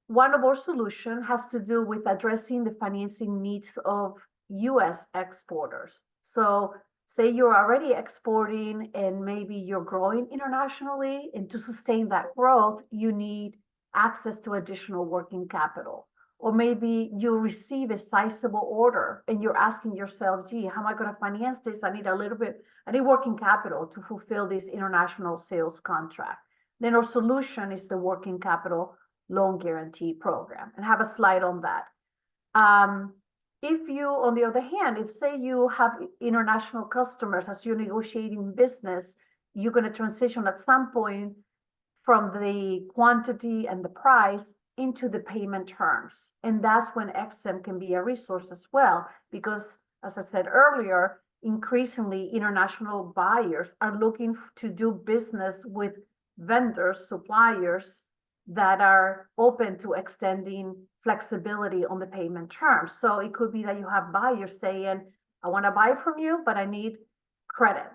one of our solutions has to do with addressing the financing needs of US exporters. So say you're already exporting and maybe you're growing internationally, and to sustain that growth, you need access to additional working capital. Or maybe you receive a sizable order and you're asking yourself, gee, how am I going to finance this? I need working capital to fulfill this international sales contract. Then our solution is the working capital loan guarantee program, and I have a slide on that. If you, on the other hand, if say you have international customers as you're negotiating business, you're going to transition at some point from the quantity and the price into the payment terms. And that's when EXIM can be a resource as well, because as I said earlier, increasingly international buyers are looking to do business with vendors, suppliers that are open to extending flexibility on the payment terms. So it could be that you have buyers saying, I want to buy from you, but I need credit.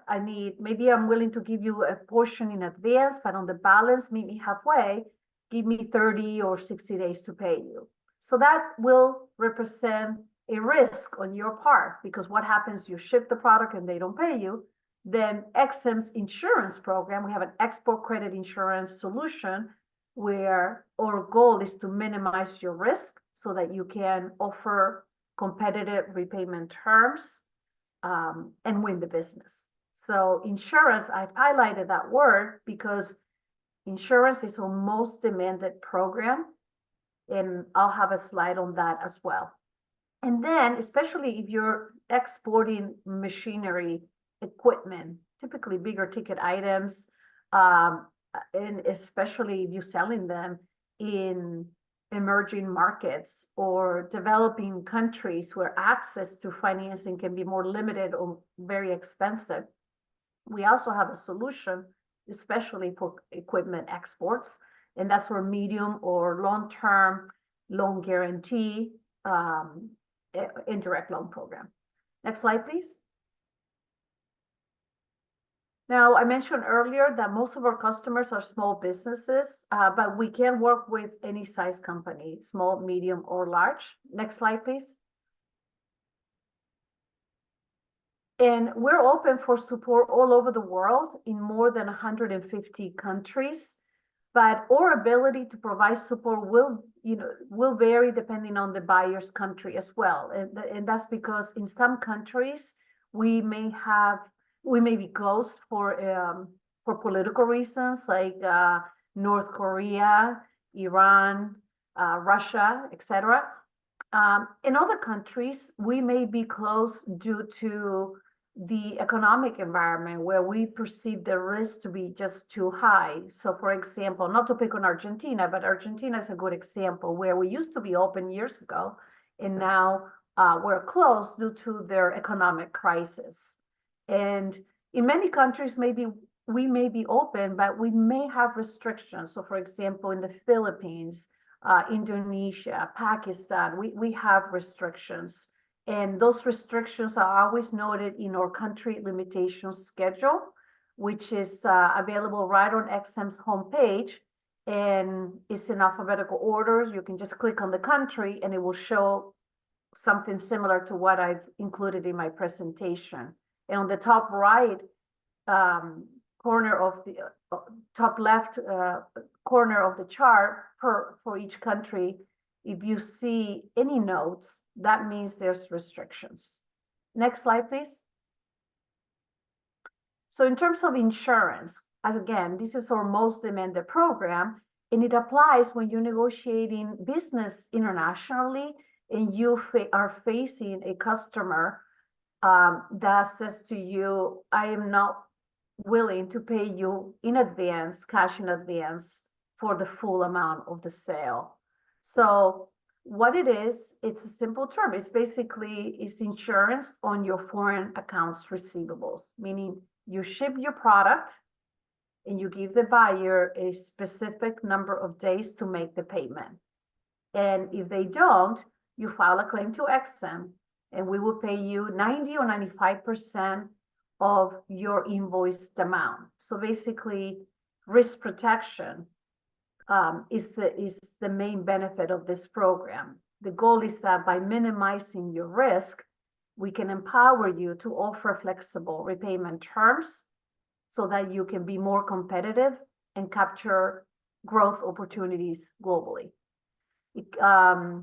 Maybe I'm willing to give you a portion in advance, but on the balance, meet me halfway, give me 30 or 60 days to pay you. So that will represent a risk on your part, because what happens, you ship the product and they don't pay you. Then EXIM's insurance program, we have an export credit insurance solution where our goal is to minimize your risk so that you can offer competitive repayment terms and win the business. So insurance, I've highlighted that word because insurance is our most demanded program, and I'll have a slide on that as well. And then, especially if you're exporting machinery, equipment, typically bigger ticket items, and especially if you're selling them in emerging markets or developing countries where access to financing can be more limited or very expensive, we also have a solution, especially for equipment exports, and that's our medium or long-term loan guarantee indirect loan program. Next slide, please. Now, I mentioned earlier that most of our customers are small businesses, but we can work with any size company, small, medium, or large. Next slide, please. And we're open for support all over the world in more than 150 countries, but our ability to provide support will vary depending on the buyer's country as well. And that's because in some countries, we may be closed for political reasons, like North Korea, Iran, Russia, etc. In other countries, we may be closed due to the economic environment where we perceive the risk to be just too high. So for example, not to pick on Argentina, but Argentina is a good example where we used to be open years ago, and now we're closed due to their economic crisis. And in many countries, maybe we may be open, but we may have restrictions. So for example, in the Philippines, Indonesia, Pakistan, we have restrictions. And those restrictions are always noted in our country limitation schedule, which is available right on XM's homepage. And it's in alphabetical orders. You can just click on the country and it will show something similar to what I've included in my presentation. And on the top right corner of the top left corner of the chart for each country, if you see any notes, that means there's restrictions. Next slide, please. So in terms of insurance, as again, this is our most demanded program, and it applies when you're negotiating business internationally and you are facing a customer that says to you, I am not willing to pay you in advance, cash in advance for the full amount of the sale. So what it is, it's a simple term. It's basically insurance on your foreign accounts receivables, meaning you ship your product and you give the buyer a specific number of days to make the payment. And if they don't, you file a claim to XM and we will pay you 90 or 95% of your invoiced amount. So basically, risk protection is the main benefit of this program. The goal is that by minimizing your risk, we can empower you to offer flexible repayment terms so that you can be more competitive and capture growth opportunities globally. I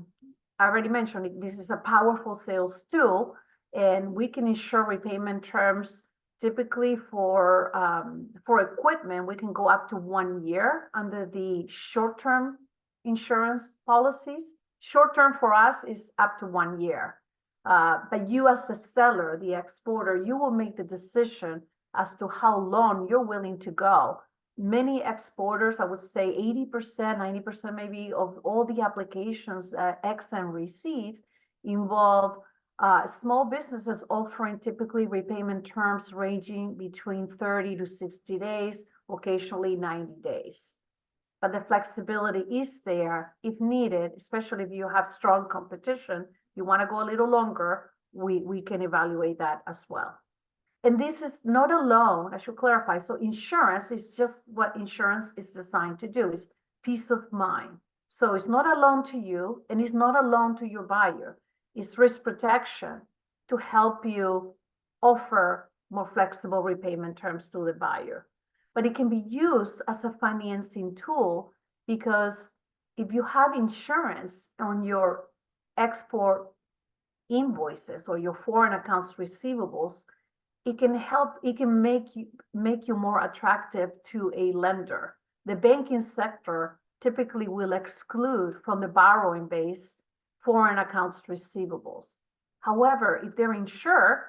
already mentioned this is a powerful sales tool, and we can ensure repayment terms. Typically for equipment, we can go up to 1 year under the short-term insurance policies. Short-term for us is up to 1 year. But you as the seller, the exporter, you will make the decision as to how long you're willing to go. Many exporters, I would say 80%, 90% maybe of all the applications that XM receives involve small businesses offering typically repayment terms ranging between 30 to 60 days, occasionally 90 days. But the flexibility is there if needed, especially if you have strong competition. You want to go a little longer, we can evaluate that as well. And this is not a loan, I should clarify. So insurance is just what insurance is designed to do, is peace of mind. So it's not a loan to you and it's not a loan to your buyer. It's risk protection to help you offer more flexible repayment terms to the buyer. But it can be used as a financing tool because if you have insurance on your export invoices or your foreign accounts receivables, it can make you more attractive to a lender. The banking sector typically will exclude from the borrowing base foreign accounts receivables. However, if they're insured,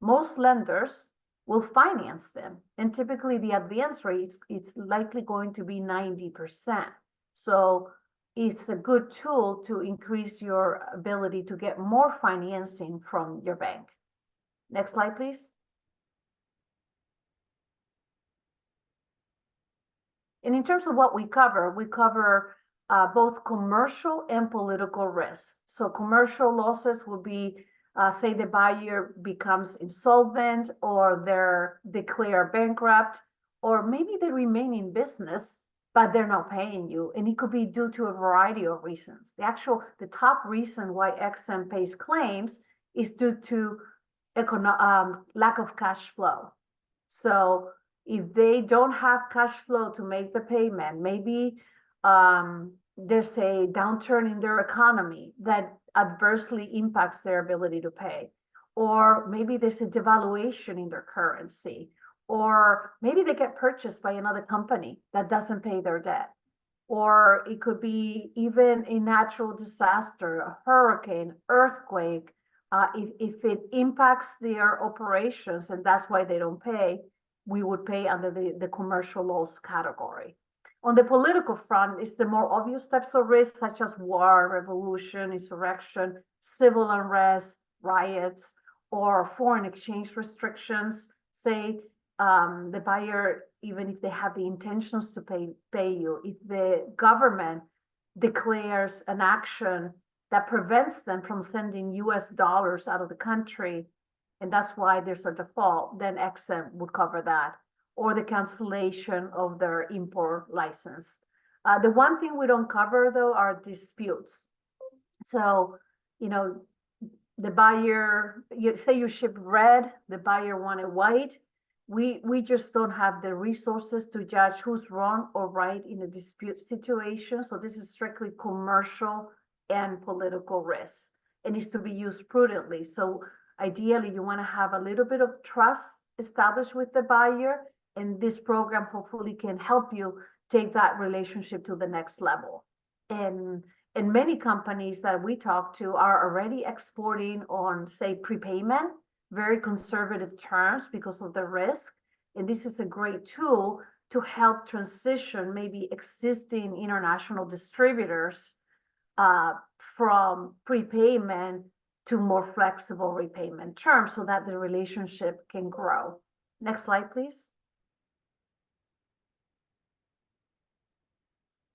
most lenders will finance them. And typically the advance rate, it's likely going to be 90%. So it's a good tool to increase your ability to get more financing from your bank. Next slide, please. And in terms of what we cover both commercial and political risks. So commercial losses will be, say the buyer becomes insolvent or they're declared bankrupt, or maybe they remain in business, but they're not paying you. And it could be due to a variety of reasons. The top reason why XM pays claims is due to lack of cash flow. So if they don't have cash flow to make the payment, maybe there's a downturn in their economy that adversely impacts their ability to pay. Or maybe there's a devaluation in their currency. Or maybe they get purchased by another company that doesn't pay their debt. or it could be even a natural disaster, a hurricane, earthquake. If it impacts their operations and that's why they don't pay, we would pay under the commercial loss category. On the political front, it's the more obvious types of risks, such as war, revolution, insurrection, civil unrest, riots, or foreign exchange restrictions. Say the buyer, even if they have the intentions to pay you, if the government declares an action that prevents them from sending US dollars out of the country, and that's why there's a default, then XM would cover that, or the cancellation of their import license. The one thing we don't cover, though, are disputes. So, you know, the buyer, you say you ship red, the buyer wanted white. We just don't have the resources to judge who's wrong or right in a dispute situation. So this is strictly commercial and political risk. It needs to be used prudently. So ideally, you want to have a little bit of trust established with the buyer, and this program hopefully can help you take that relationship to the next level. And many companies that we talk to are already exporting on, say, prepayment, very conservative terms because of the risk. And this is a great tool to help transition maybe existing international distributors from prepayment to more flexible repayment terms so that the relationship can grow. Next slide, please.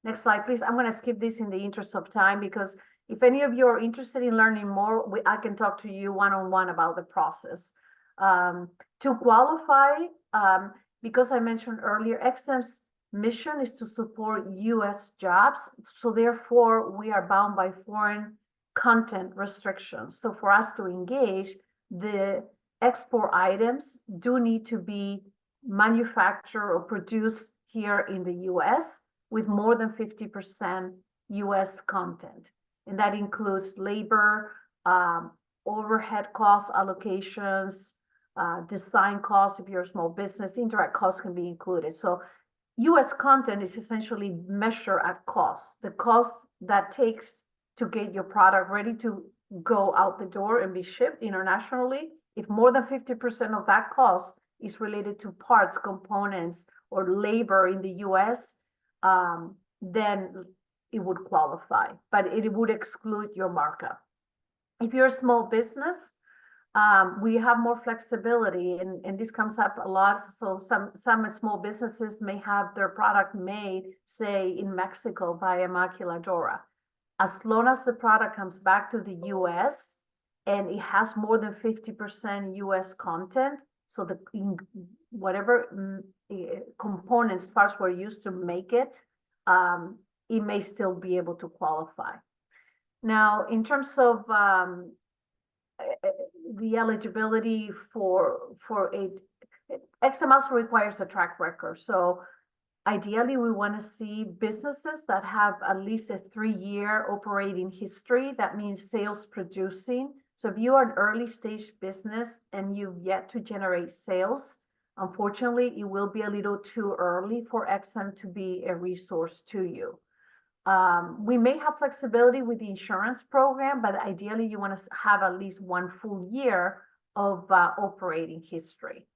Next slide, please. I'm going to skip this in the interest of time, because if any of you are interested in learning more, I can talk to you one-on-one about the process. To qualify, because I mentioned earlier, XM's mission is to support US jobs. So therefore, we are bound by foreign content restrictions. So for us to engage, the export items do need to be manufactured or produced here in the US with more than 50% US content. And that includes labor, overhead cost allocations, design costs if you're a small business, indirect costs can be included. So US content is essentially measured at cost, the cost that takes to get your product ready to go out the door and be shipped internationally. If more than 50% of that cost is related to parts, components, or labor in the US, then it would qualify, but it would exclude your markup. If you're a small business, we have more flexibility, and this comes up a lot. So some small businesses may have their product made, say, in Mexico by a maquiladora. As long as the product comes back to the US and it has more than 50% US content, so the whatever components, parts were used to make it, it may still be able to qualify. Now, in terms of the eligibility for XM also requires a track record. So ideally, we want to see businesses that have at least a 3-year operating history. That means sales producing. So if you are an early stage business and you've yet to generate sales, unfortunately, it will be a little too early for XM to be a resource to you. We may have flexibility with the insurance program, but ideally you want to have at least 1 full year of operating history.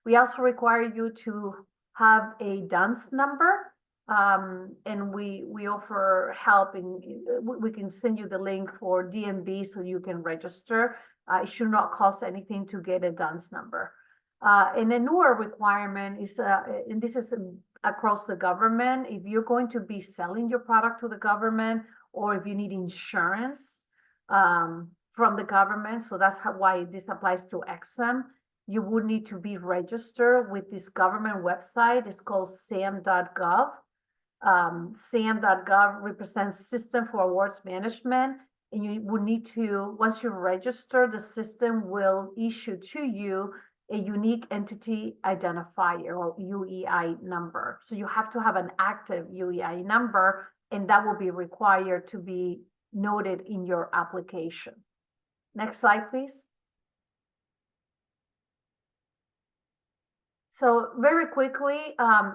We also require you to have a DUNS number, and we offer help, and we can send you the link for DMV so you can register. It should not cost anything to get a DUNS number. And a newer requirement is, and this is across the government, if you're going to be selling your product to the government, or if you need insurance from the government, so that's why this applies to XM, you would need to be registered with this government website. It's called SAM.gov. SAM.gov represents System for Awards Management, and you would need to, once you register, the system will issue to you a unique entity identifier, or UEI number. So you have to have an active UEI number, and that will be required to be noted in your application. Next slide, please. So very quickly,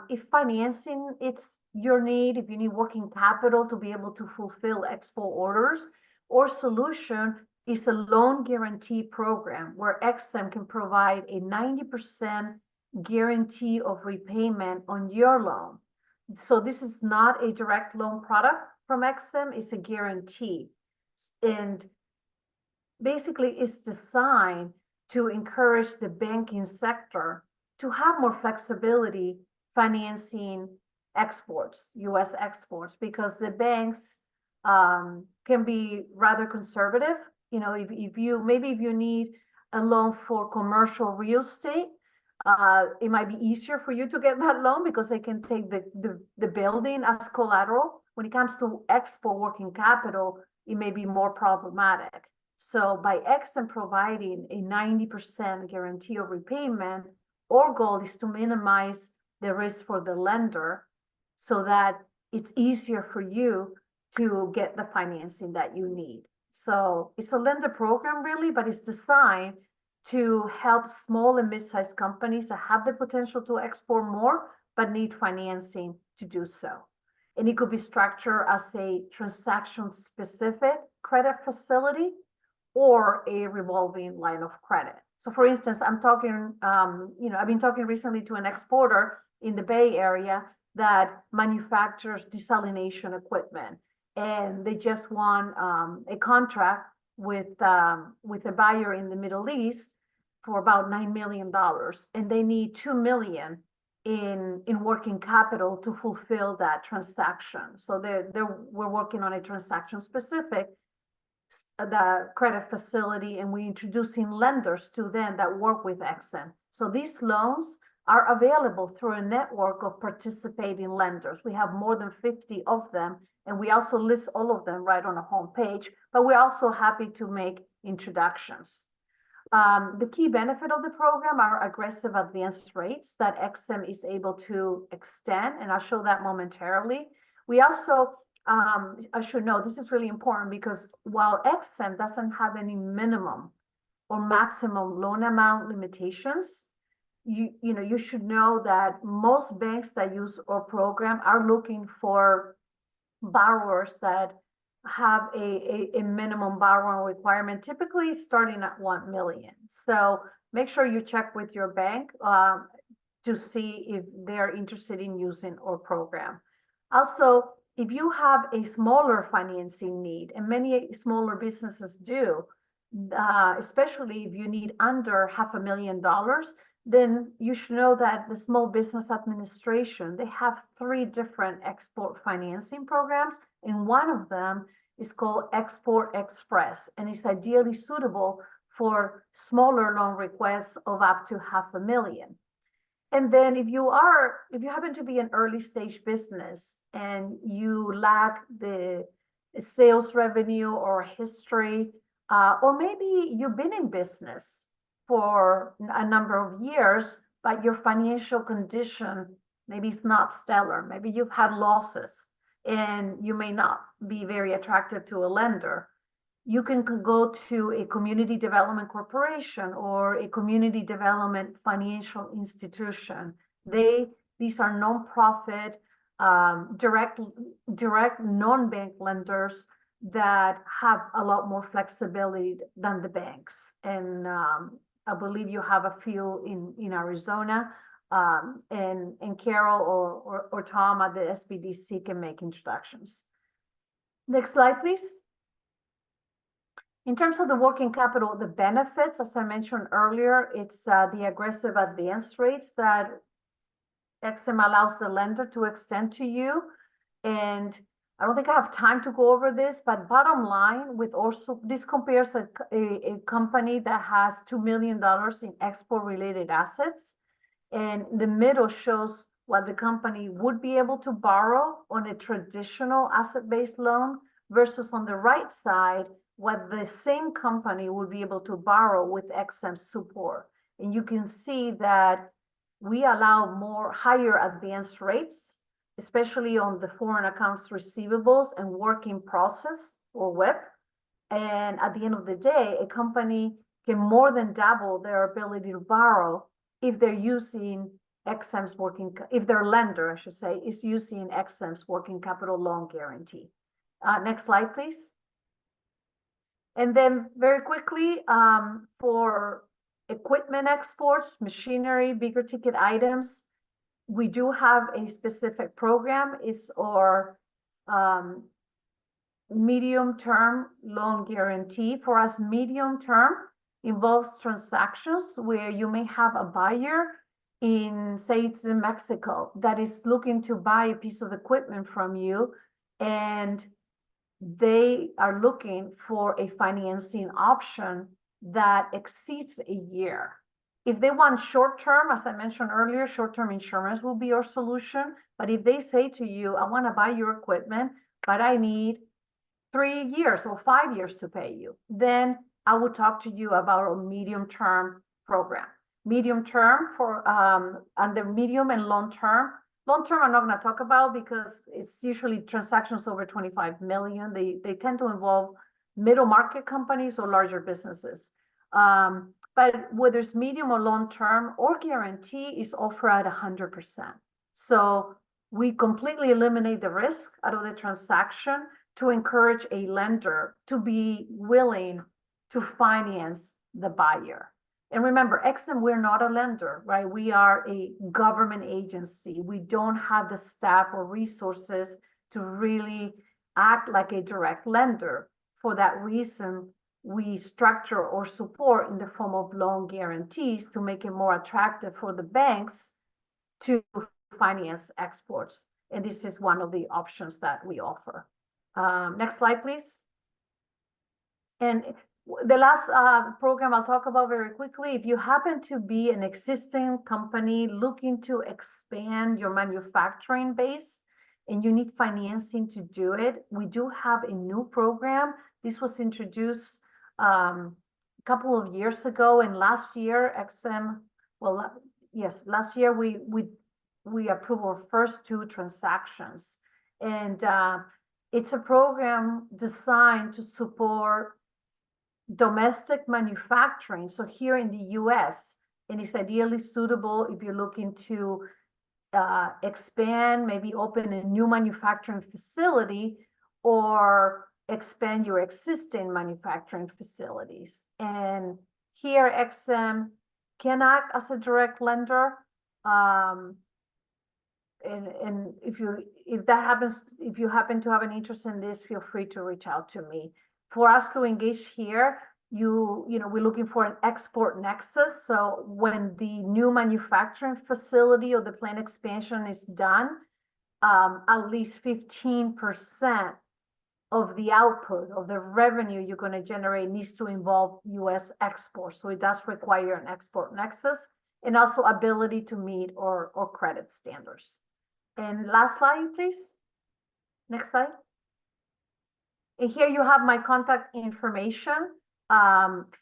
if financing, it's your need, if you need working capital to be able to fulfill export orders, or solution is a loan guarantee program where XM can provide a 90% guarantee of repayment on your loan. So this is not a direct loan product from XM, it's a guarantee. And basically it's designed to encourage the banking sector to have more flexibility financing exports, US exports, because the banks can be rather conservative. You know, if you need a loan for commercial real estate, it might be easier for you to get that loan because they can take the building as collateral. When it comes to export working capital, it may be more problematic. So by XM providing a 90% guarantee of repayment, our goal is to minimize the risk for the lender so that it's easier for you to get the financing that you need. So it's a lender program really, but it's designed to help small and mid-sized companies that have the potential to export more, but need financing to do so. And it could be structured as a transaction-specific credit facility or a revolving line of credit. So for instance, I'm talking, I've been talking recently to an exporter in the Bay Area that manufactures desalination equipment. And they just won a contract with a buyer in the Middle East for about $9 million. And they need $2 million in working capital to fulfill that transaction. So we're working on a transaction specific the credit facility, and we're introducing lenders to them that work with XM. So these loans are available through a network of participating lenders. We have more than 50 of them, and we also list all of them right on the homepage, but we're also happy to make introductions. The key benefit of the program are aggressive advance rates that XM is able to extend, and I'll show that momentarily. We also I should know this is really important because while XM doesn't have any minimum or maximum loan amount limitations, you should know that most banks that use our program are looking for borrowers that have a minimum borrowing requirement, typically starting at 1 million. So make sure you check with your bank to see if they're interested in using our program. Also, if you have a smaller financing need, and many smaller businesses do, especially if you need under $500,000, then you should know that the Small Business Administration, they have 3 different export financing programs, and one of them is called Export Express, and it's ideally suitable for smaller loan requests of up to $500,000. And then if you happen to be an early stage business and you lack the sales revenue or history, or maybe you've been in business for a number of years, but your financial condition maybe is not stellar, maybe you've had losses and you may not be very attractive to a lender, you can go to a community development corporation or a community development financial institution. These are nonprofit, direct non-bank lenders that have a lot more flexibility than the banks. And I believe you have a few in Arizona, and Carol or Tom at the SBDC can make introductions. Next slide, please. In terms of the working capital, the benefits, as I mentioned earlier, it's the aggressive advance rates that XM allows the lender to extend to you. And I don't think I have time to go over this, but bottom line, this compares a company that has $2 million in export-related assets. And the middle shows what the company would be able to borrow on a traditional asset-based loan versus on the right side, what the same company would be able to borrow with XM support. And you can see that we allow higher advance rates, especially on the foreign accounts receivables and work in process or WIP. And at the end of the day, a company can more than double their ability to borrow if they're using XM's if their lender, I should say, is using XM's working capital loan guarantee. Next slide, please. And then very quickly, for equipment exports, machinery, bigger ticket items, we do have a specific program. It's our medium-term loan guarantee. For us, medium-term involves transactions where you may have a buyer in, say it's in Mexico, that is looking to buy a piece of equipment from you, and they are looking for a financing option that exceeds a year. If they want short-term, as I mentioned earlier, short-term insurance will be our solution. But if they say to you, I want to buy your equipment, but I need 3 years or 5 years to pay you, then I will talk to you about a medium-term program. Medium-term for under medium and long-term. Long-term, I'm not going to talk about because it's usually transactions over 25 million. They tend to involve middle market companies or larger businesses. But whether it's medium or long-term, or guarantee is offered at 100%. So we completely eliminate the risk out of the transaction to encourage a lender to be willing to finance the buyer. And remember, XM, we're not a lender, right? We are a government agency. We don't have the staff or resources to really act like a direct lender. For that reason, we structure or support in the form of loan guarantees to make it more attractive for the banks to finance exports. And this is one of the options that we offer. Next slide, please. And the last program I'll talk about very quickly, if you happen to be an existing company looking to expand your manufacturing base and you need financing to do it, we do have a new program. This was introduced a couple of years ago, and last year, XM, last year we approved our first 2 transactions. And it's a program designed to support domestic manufacturing. So here in the US, and it's ideally suitable if you're looking to expand, maybe open a new manufacturing facility or expand your existing manufacturing facilities. And here XM can act as a direct lender. And if that happens, if you happen to have an interest in this, feel free to reach out to me. For us to engage here, we're looking for an export nexus. So when the new manufacturing facility or the plant expansion is done, at least 15% of the output of the revenue you're going to generate needs to involve US exports. So it does require an export nexus and also ability to meet or credit standards. And last slide, please. Next slide. And here you have my contact information.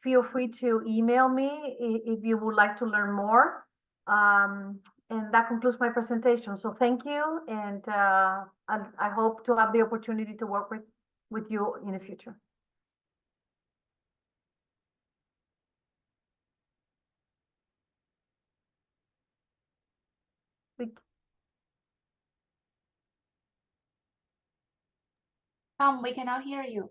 Feel free to email me if you would like to learn more. And that concludes my presentation. So thank you. And I hope to have the opportunity to work with you in the future. Tom, we cannot hear you.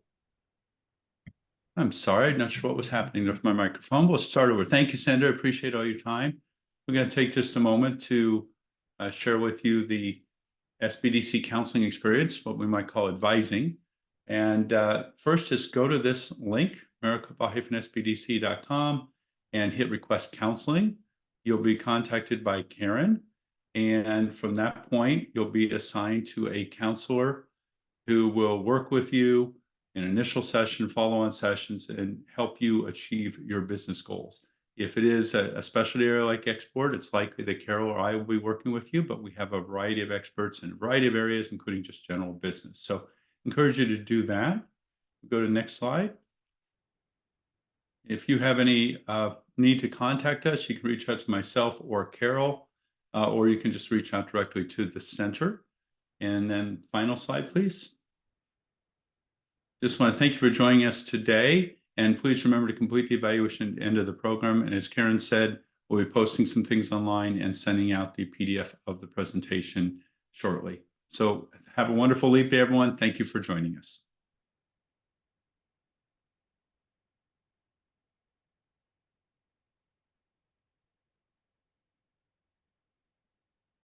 I'm sorry, I'm not sure what was happening with my microphone. We'll start over. Thank you, Sandra. Appreciate all your time. We're going to take just a moment to share with you the SBDC counseling experience, what we might call advising. And first, just go to this link, maricopa-sbdc.com, and hit request counseling. You'll be contacted by Karen. And from that point, you'll be assigned to a counselor who will work with you in initial session, follow-on sessions, and help you achieve your business goals. If it is a specialty area like export, it's likely that Carol or I will be working with you, but we have a variety of experts in a variety of areas, including just general business. So encourage you to do that. Go to the next slide. If you have any need to contact us, you can reach out to myself or Carol, or you can just reach out directly to the center. And then final slide, please. Just want to thank you for joining us today. And please remember to complete the evaluation at the end of the program. And as Karen said, We'll be posting some things online and sending out the PDF of the presentation shortly. So have a wonderful leap day, everyone. Thank you for joining us.